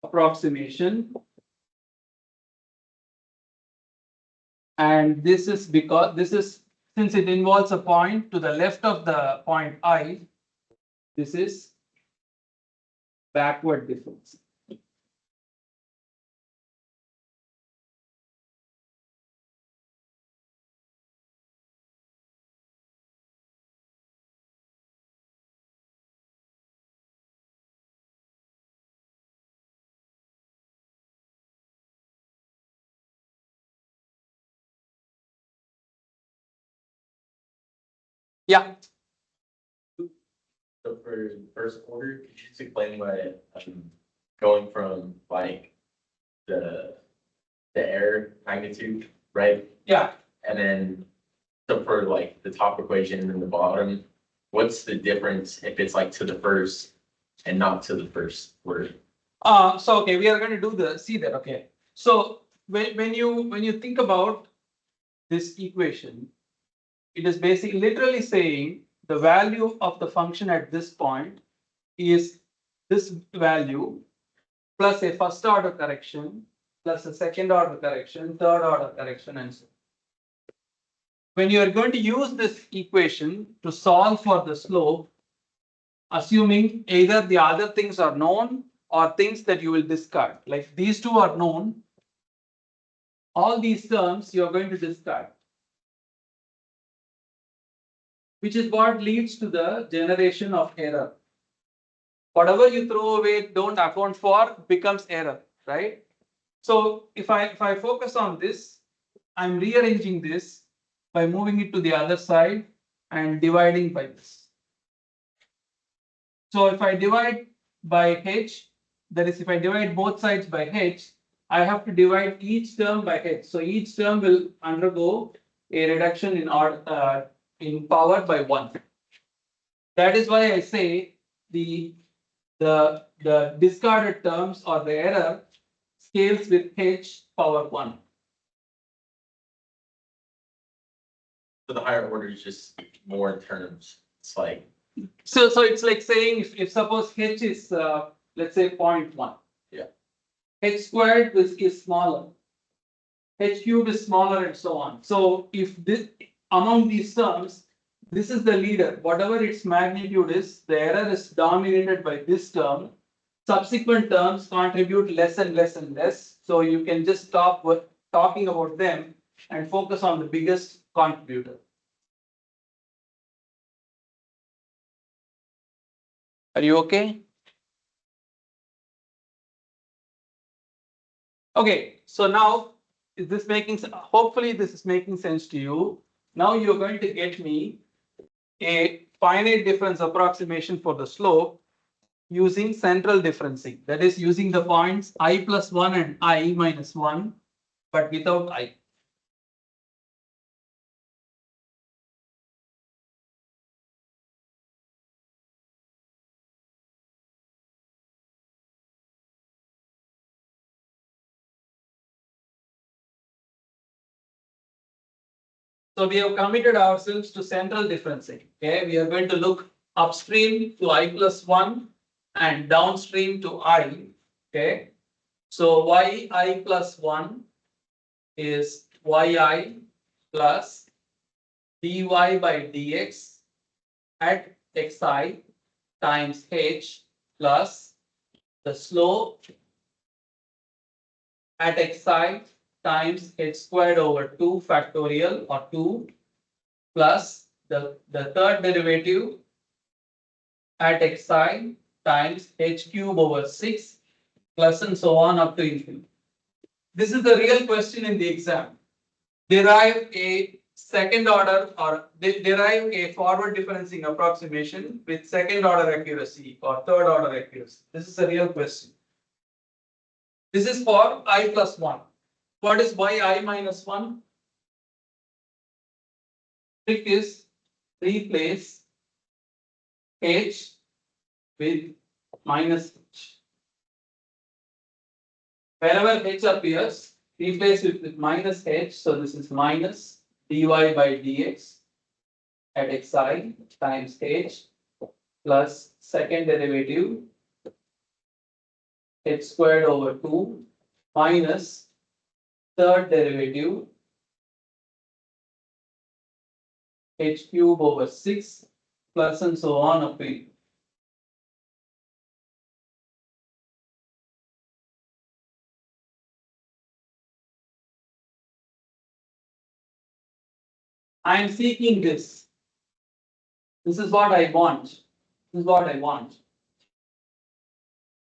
approximation, and this is because this is, since it involves a point to the left of the point I, this is backward difference. Yeah. So for first order, could you just explain why going from like the error magnitude, right? Yeah. And then so for like the top equation and the bottom, what's the difference if it's like to the first and not to the first word? So okay, we are going to do the see that. Okay. So when you think about this equation, it is basically literally saying the value of the function at this point is this value plus a first order correction plus a second order correction, third order correction, and so on. When you are going to use this equation to solve for the slope, assuming either the other things are known or things that you will discard, like these two are known, all these terms you are going to discard, which is what leads to the generation of error. Whatever you throw away, don't account for, becomes error, right? So if I focus on this, I'm rearranging this by moving it to the other side and dividing by this. So if I divide by h, that is, if I divide both sides by h, I have to divide each term by h. So each term will undergo a reduction in power by 1. That is why I say the discarded terms or the error scales with h power 1. So the higher order is just more terms. It's like So it's like saying if suppose h is let's say 0.1. Yeah. H squared is smaller. H cube is smaller and so on. So if this among these terms, this is the leader. Whatever its magnitude is, the error is dominated by this term. Subsequent terms contribute less and less and less. So you can just stop talking about them and focus on the biggest contributor. Are you okay? Okay, so now is this making hopefully this is making sense to you. Now you're going to get me a finite difference approximation for the slope using central differencing, that is using the points I plus 1 and I minus 1, but without I. So we have committed ourselves to central differencing. Okay, we are going to look upstream to I plus 1 and downstream to I. Okay, so yi plus 1 is yi plus dy by dx at xi times h plus the slope at xi times h squared over 2 factorial or 2 plus the third derivative at xi times h cube over 6 plus and so on up to infinity. This is the real question in the exam. Derive a second order or derive a forward differencing approximation with second order accuracy or third order accuracy. This is a real question. This is for I plus 1. What is yi minus 1? Trick is replace h with minus h. Wherever h appears, replace it with minus h. So this is minus dy by dx at xi times h plus second derivative h squared over 2 minus third derivative h cube over 6 plus and so on up to infinity. I am seeking this. This is what I want. This is what I want.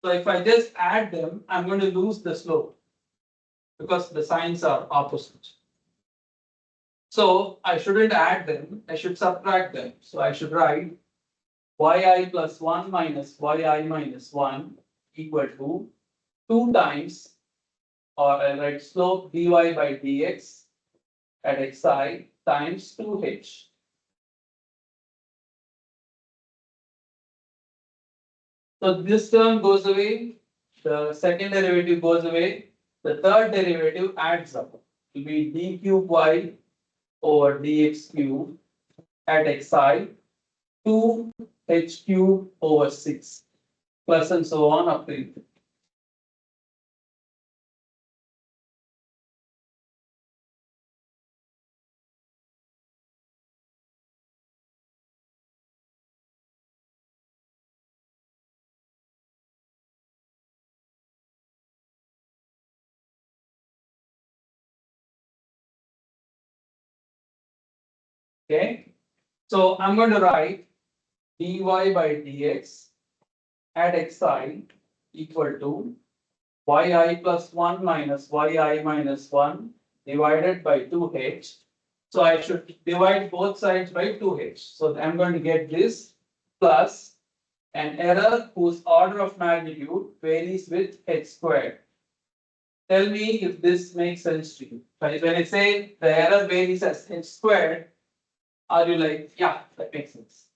So if I just add them, I'm going to lose the slope because the signs are opposite. So I shouldn't add them, I should subtract them. So I should write yi plus 1 minus yi minus 1 equal to 2 times, or I write slope dy by dx at xi times 2h. So this term goes away, the second derivative goes away, the third derivative adds up. It will be d cube y over dx cube at xi 2h cube over 6 plus and so on up to infinity. Okay, so I'm going to write dy by dx at xi equal to yi plus 1 minus yi minus 1 divided by 2h. So I should divide both sides by 2h. So I'm going to get this plus an error whose order of magnitude varies with h squared. Tell me if this makes sense to you. When I say the error varies as h squared, are you like, yeah, that makes sense?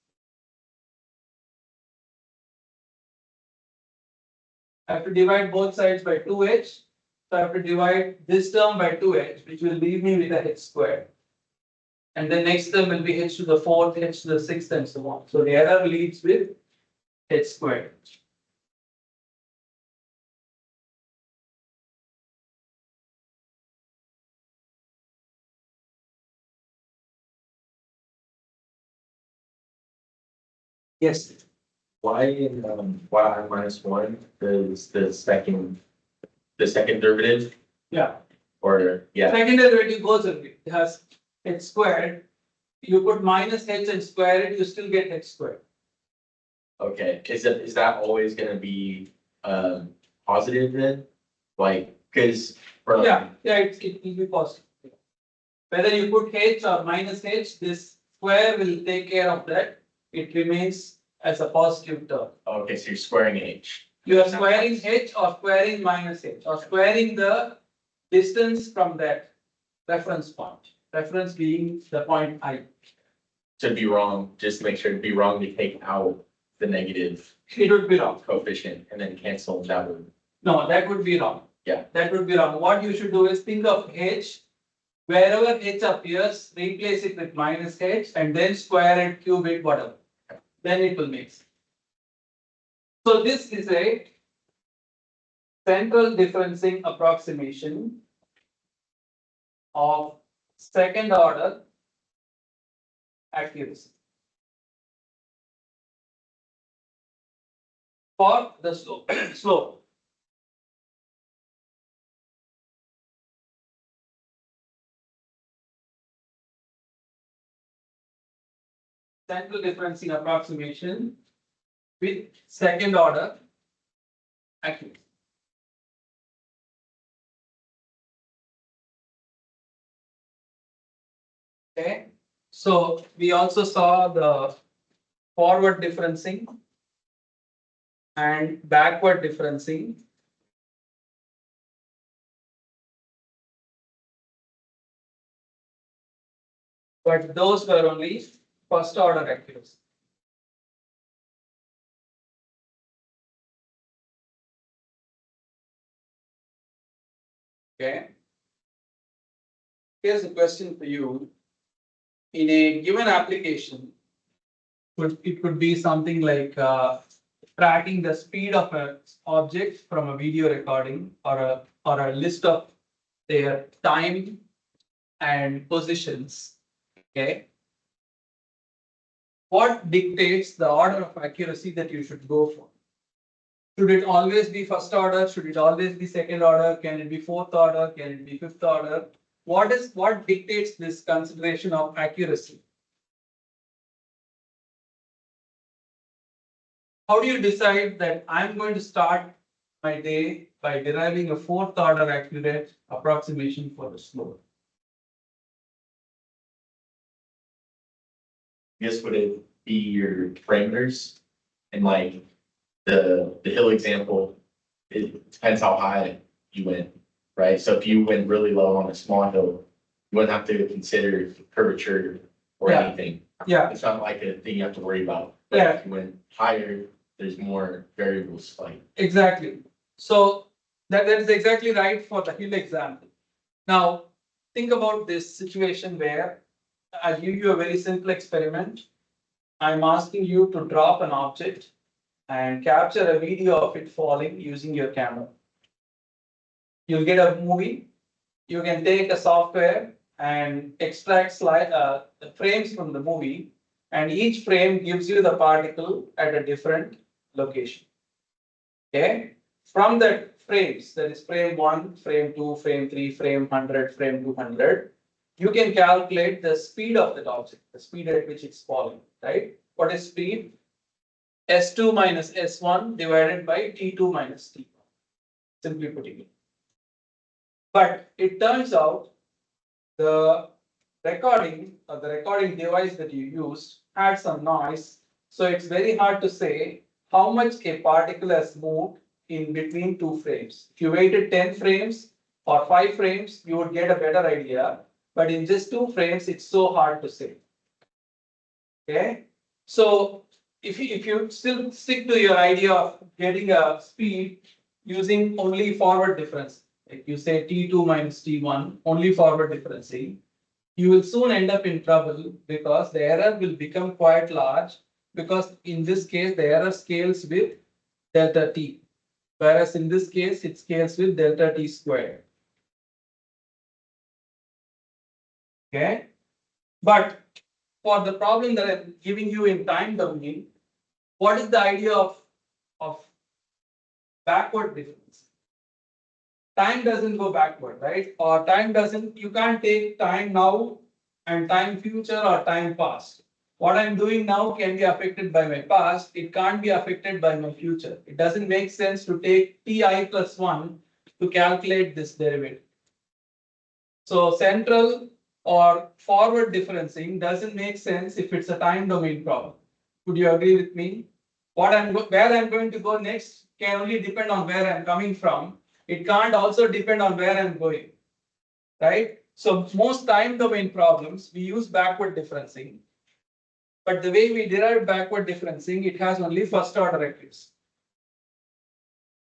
I have to divide both sides by 2h. So I have to divide this term by 2h, which will leave me with a h squared. And the next term will be h to the 4th, h to the 6th, and so on. So the error leaves with h squared. Yes. Why in y minus 1 is the second derivative, Yeah. or yeah, Second derivative goes away. It has h squared. You put minus h and square it, you still get h squared. okay, is that always gonna be positive then? Like, cause from. Yeah, it will be positive. Whether you put h or minus h, this square will take care of that. It remains as a positive term. Okay, so you're squaring h. You are squaring h or squaring minus h or squaring the distance from that reference point. Reference being the point I. So it'd be wrong, just to make sure it'd be wrong to take out the negative It would be wrong. coefficient and then cancel that one. No, that would be wrong. Yeah. That would be wrong. What you should do is think of h. Wherever h appears, replace it with minus h and then square it, cube it, whatever. Then it will make sense. So this is a central differencing approximation of second order accuracy for the slope. central differencing approximation with second order accuracy. Okay, so we also saw the forward differencing and backward differencing. But those were only first order accuracy. Okay. Here's a question for you. In a given application, it could be something like tracking the speed of an object from a video recording or a list of their time and positions. Okay. What dictates the order of accuracy that you should go for? Should it always be first order? Should it always be second order? Can it be fourth order? Can it be fifth order? What dictates this consideration of accuracy? How do you decide that I'm going to start my day by deriving a fourth order accurate approximation for the slope? Guess would it be your parameters? And like the hill example, it depends how high you went, right? So if you went really low on a small hill, you wouldn't have to consider curvature or Yeah. anything. Yeah, It's not like a thing you have to worry about. But Yeah. if you went higher, there's more variables like. exactly. So that is exactly right for the hill example. Now, think about this situation where I give you a very simple experiment. I'm asking you to drop an object and capture a video of it falling using your camera. You'll get a movie. You can take a software and extract the frames from the movie, and each frame gives you the particle at a different location. Okay, from that frames, that is frame 1, frame 2, frame 3, frame 100, frame 200, you can calculate the speed of that object, the speed at which it's falling, right? What is speed? S2 minus S1 divided by T2 minus T1, simply putting it. But it turns out the recording or the recording device that you used had some noise. So it's very hard to say how much a particle has moved in between two frames. If you waited 10 frames or 5 frames, you would get a better idea. But in just 2 frames, it's so hard to say. Okay. So if you still stick to your idea of getting a speed using only forward difference, like you say T2 minus T1, only forward differencing, you will soon end up in trouble because the error will become quite large, because in this case the error scales with delta t, whereas in this case it scales with delta t squared. Okay, but for the problem that I'm giving you in time domain, what is the idea of backward difference? Time doesn't go backward, right? Or time doesn't, you can't take time now and time future or time past. What I'm doing now can be affected by my past. It can't be affected by my future. It doesn't make sense to take ti plus 1 to calculate this derivative. So central or forward differencing doesn't make sense if it's a time domain problem. Would you agree with me? Where I'm going to go next can only depend on where I'm coming from. It can't also depend on where I'm going, right? So most time domain problems, we use backward differencing. But the way we derive backward differencing, it has only first order accuracy.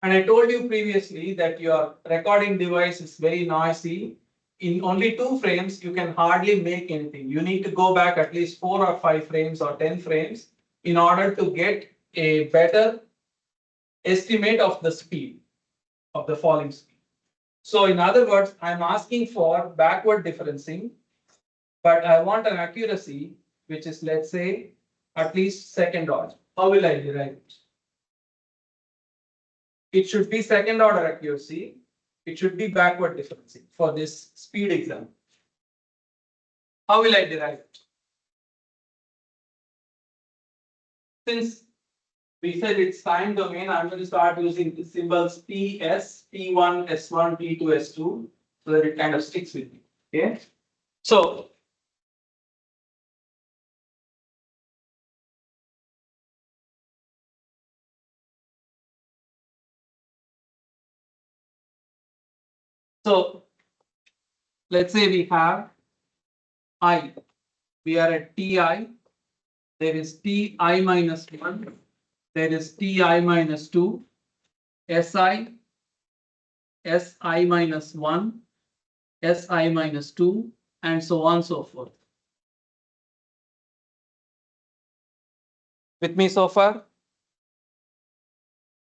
And I told you previously that your recording device is very noisy. In only 2 frames, you can hardly make anything. You need to go back at least 4 or 5 frames or 10 frames in order to get a better estimate of the speed of the falling speed. So in other words, I'm asking for backward differencing, but I want an accuracy which is, let's say, at least second order. How will I derive it? It should be second order accuracy. It should be backward differencing for this speed example. How will I derive it? since we said it's time domain, I'm going to start using the symbols PS, P1, S1, P2, S2, so that it kind of sticks with me. Okay. So let's say we have I, we are at Ti, there is Ti minus 1, there is Ti minus 2, Si, Si minus 1, Si minus 2, and so on and so forth. With me so far?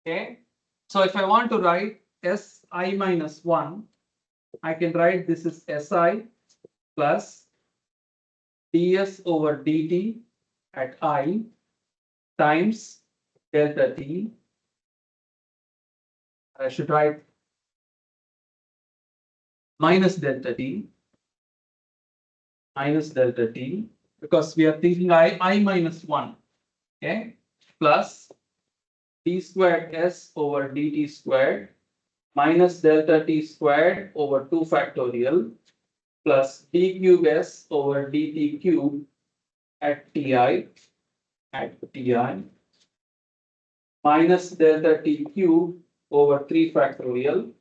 Okay. So if I want to write Si minus 1, I can write this is Si plus ds over dt at I times delta t. I should write minus delta t because we are thinking I minus 1. Okay. Plus d squared s over dt squared minus delta t squared over 2 factorial plus d cube s over dt cube at ti minus delta t cube over 3 factorial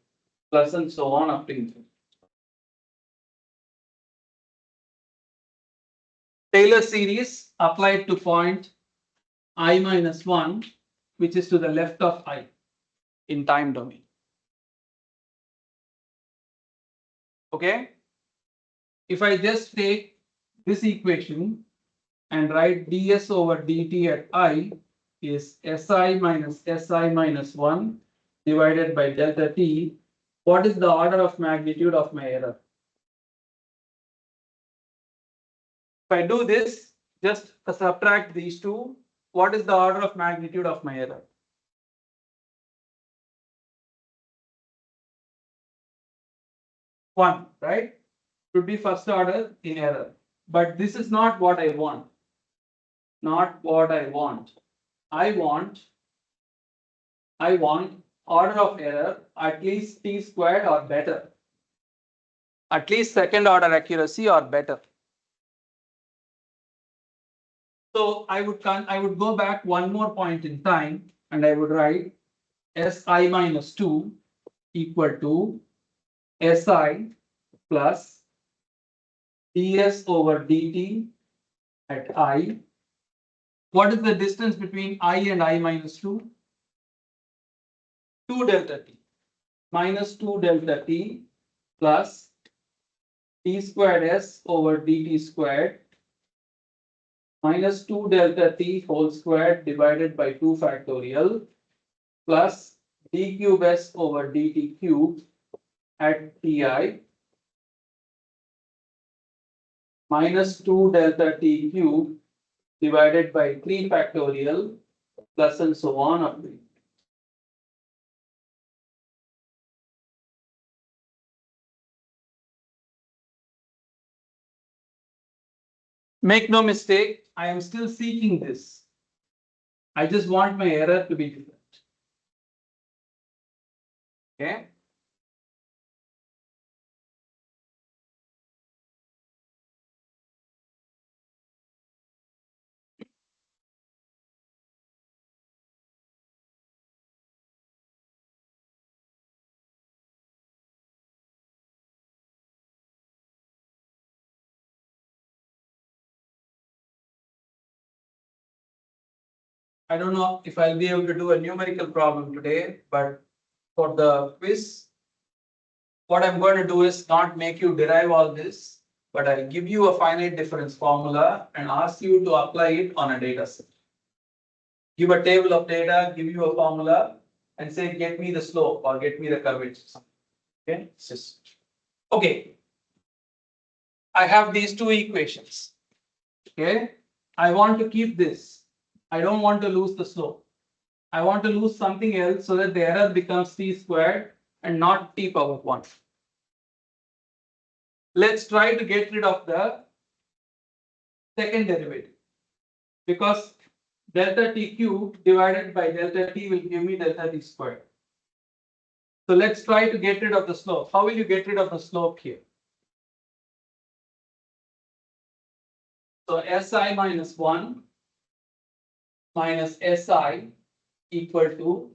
plus and so on up to infinity. Taylor series applied to point I minus 1, which is to the left of I in time domain. Okay. If I just take this equation and write ds over dt at I is si minus 1 divided by delta t, what is the order of magnitude of my error? If I do this, just subtract these two, what is the order of magnitude of my error? 1, right? Should be first order in error. But this is not what I want. Not what I want. I want order of error at least t squared or better. At least second order accuracy or better. So I would go back one more point in time and I would write Si minus 2 equal to Si plus ds over dt at I. What is the distance between I and I minus 2? 2 delta t minus 2 delta t plus t squared s over dt squared minus 2 delta t whole squared divided by 2 factorial plus d cube s over dt cube at ti minus 2 delta t cube divided by 3 factorial plus and so on up to. Make no mistake, I am still seeking this. I just want my error to be different. Okay. I don't know if I'll be able to do a numerical problem today, but for the quiz, what I'm going to do is not make you derive all this, but I'll give you a finite difference formula and ask you to apply it on a data set. Give a table of data, give you a formula, and say, get me the slope or get me the curvature. Okay. Okay. I have these two equations. Okay. I want to keep this. I don't want to lose the slope. I want to lose something else so that the error becomes t squared and not t power 1. Let's try to get rid of the second derivative because delta t cube divided by delta t will give me delta t squared. So let's try to get rid of the slope. How will you get rid of the slope here? So Si minus 1 minus Si equal to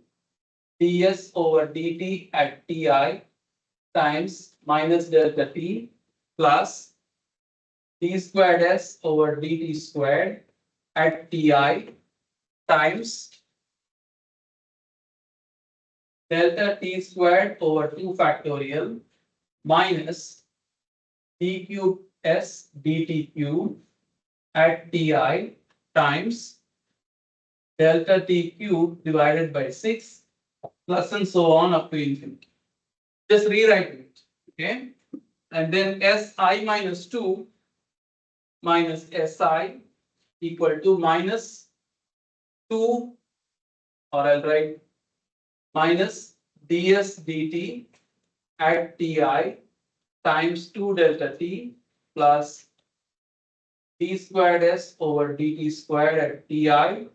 ds over dt at Ti times minus delta t plus d squared s over dt squared at Ti times delta t squared over 2 factorial minus d cube s dt cube at Ti times delta t cube divided by 6 plus and so on up to infinity. Just rewrite it, okay? And then Si minus 2 minus Si equal to minus 2, or I'll write minus ds dt at Ti times 2 delta t plus d squared s over dt squared at Ti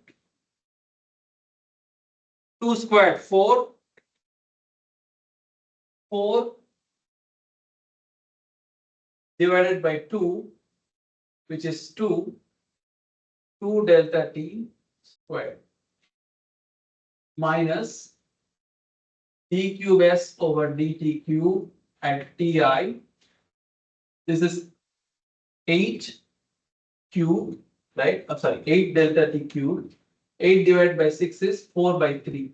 2 squared 4 divided by 2, which is 2 delta t squared minus d cube s over dt cube at Ti. This is 8 cube, right? I'm sorry, 8 delta t cube. 8 divided by 6 is 4 by 3.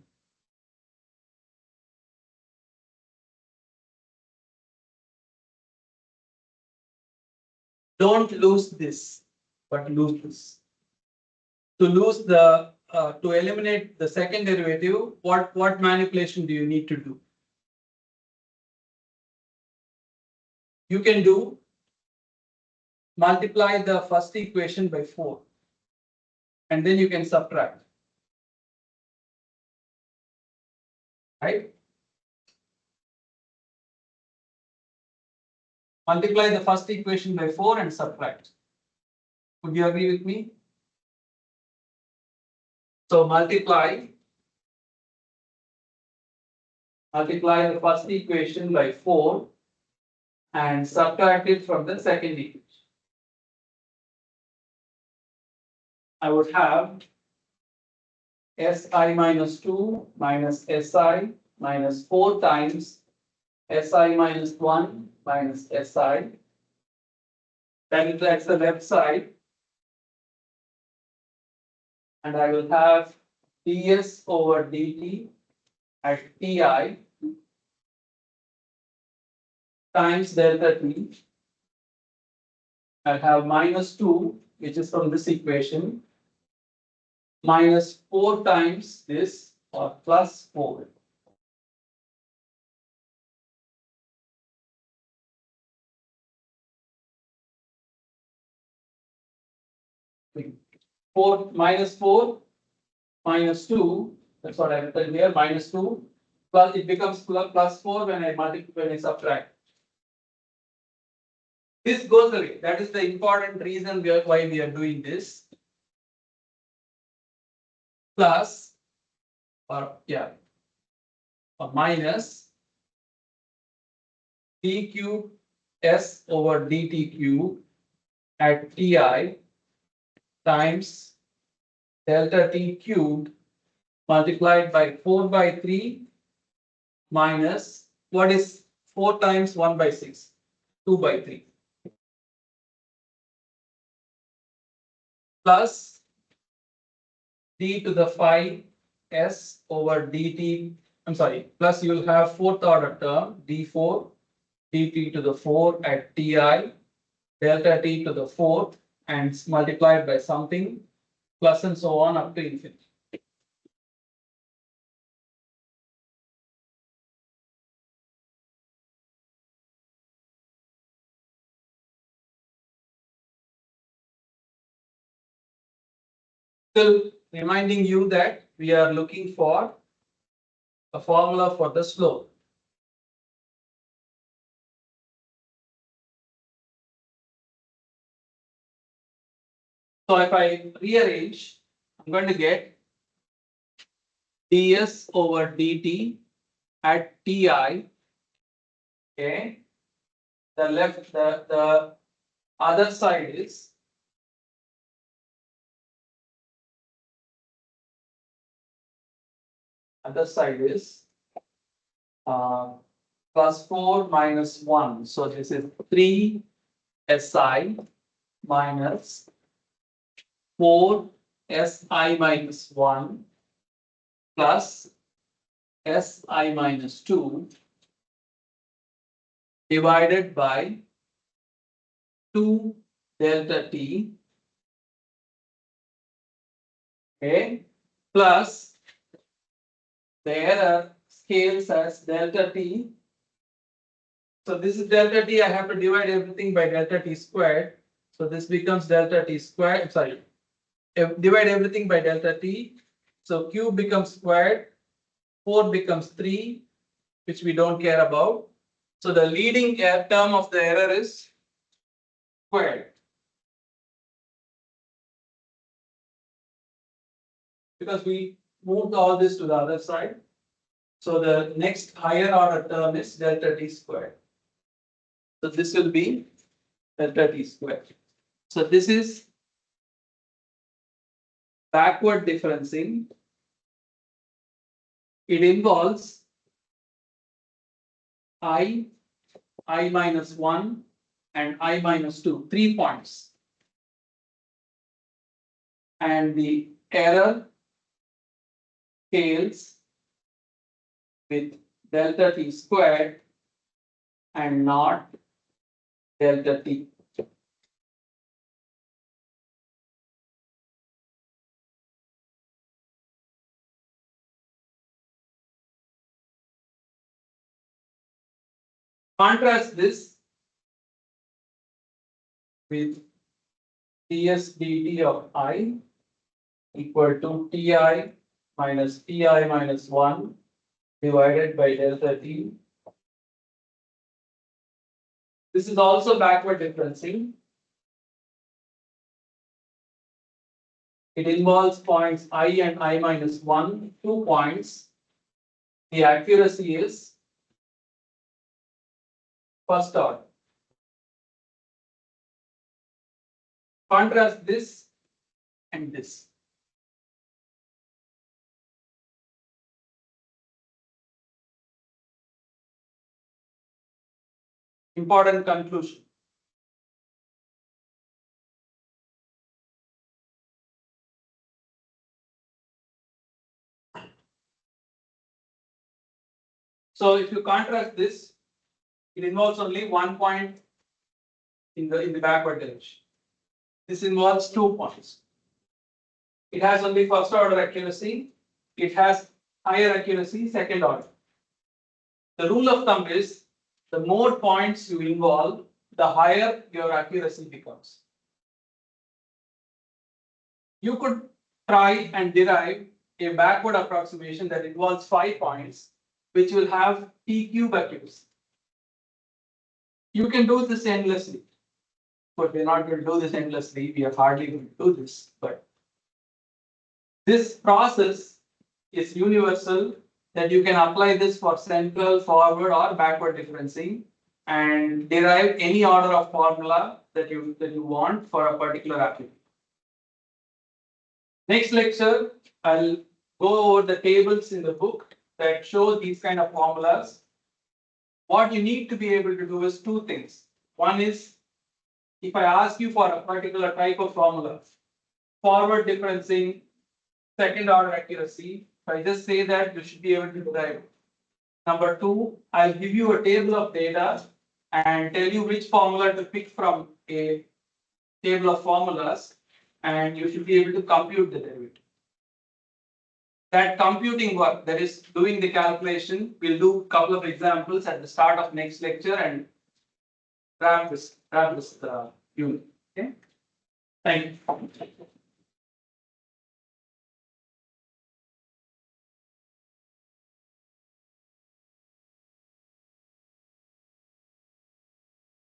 Don't lose this, but lose this. To lose the to eliminate the second derivative, what manipulation do you need to do? You can do multiply the first equation by 4, and then you can subtract, right? Multiply the first equation by 4 and subtract. Would you agree with me? So multiply the first equation by 4 and subtract it from the second equation. I would have Si minus 2 minus Si minus 4 times Si minus 1 minus Si. That's the left side. And I will have ds over dt at Ti times delta t. I'll have minus 2, which is from this equation, minus 4 times this, or plus 4. Minus 4 minus 2, that's what I've written here, minus 2, plus it becomes plus 4 when I subtract. This goes away. That is the important reason why we are doing this. Plus, or minus d cube s over dt cube at Ti times delta t cubed multiplied by 4 by 3 minus, what is 4 times 1 by 6? 2 by 3. Plus d to the phi s over dt, I'm sorry, plus you will have fourth order term d4 dt to the 4 at Ti delta t to the 4th and multiplied by something plus and so on up to infinity. Still reminding you that we are looking for a formula for the slope. So if I rearrange I'm going to get ds over dt at ti. Okay. The other side is plus 4 minus 1. So this is 3 si minus 4 si minus 1 plus si minus 2 divided by 2 delta t, okay, plus the error scales as delta t. So this is delta t, I have to divide everything by delta t squared. So this becomes delta t squared, sorry, divide everything by delta t. So cube becomes squared, 4 becomes 3, which we don't care about. So the leading term of the error is squared. Because we moved all this to the other side. So the next higher order term is delta t squared. So this will be delta t squared. So this is backward differencing. It involves I minus 1 and I minus 2, 3 points. And the error scales with delta t squared and not delta t. Contrast this with ds dt of I equal to ti minus ti minus 1 divided by delta t. This is also backward differencing. It involves points I and I minus 1, 2 points. The accuracy is first order. Contrast this and this. Important conclusion. So if you contrast this, it involves only 1 point in the backward direction. This involves 2 points. It has only first order accuracy. It has higher accuracy, second order. The rule of thumb is the more points you involve, the higher your accuracy becomes. You could try and derive a backward approximation that involves 5 points, which will have t cube accuracy. You can do this endlessly, but we're not going to do this endlessly. We are hardly going to do this, but this process is universal, that you can apply this for central, forward, or backward differencing and derive any order of formula that you want for a particular application. Next lecture, I'll go over the tables in the book that show these kind of formulas. What you need to be able to do is 2 things. One is, if I ask you for a particular type of formula, forward differencing, second order accuracy, if I just say that, you should be able to derive it. Number 2, I'll give you a table of data and tell you which formula to pick from a table of formulas, and you should be able to compute the derivative. That computing work, that is doing the calculation, we'll do a couple of examples at the start of next lecture and wrap this unit. Okay. Thank you.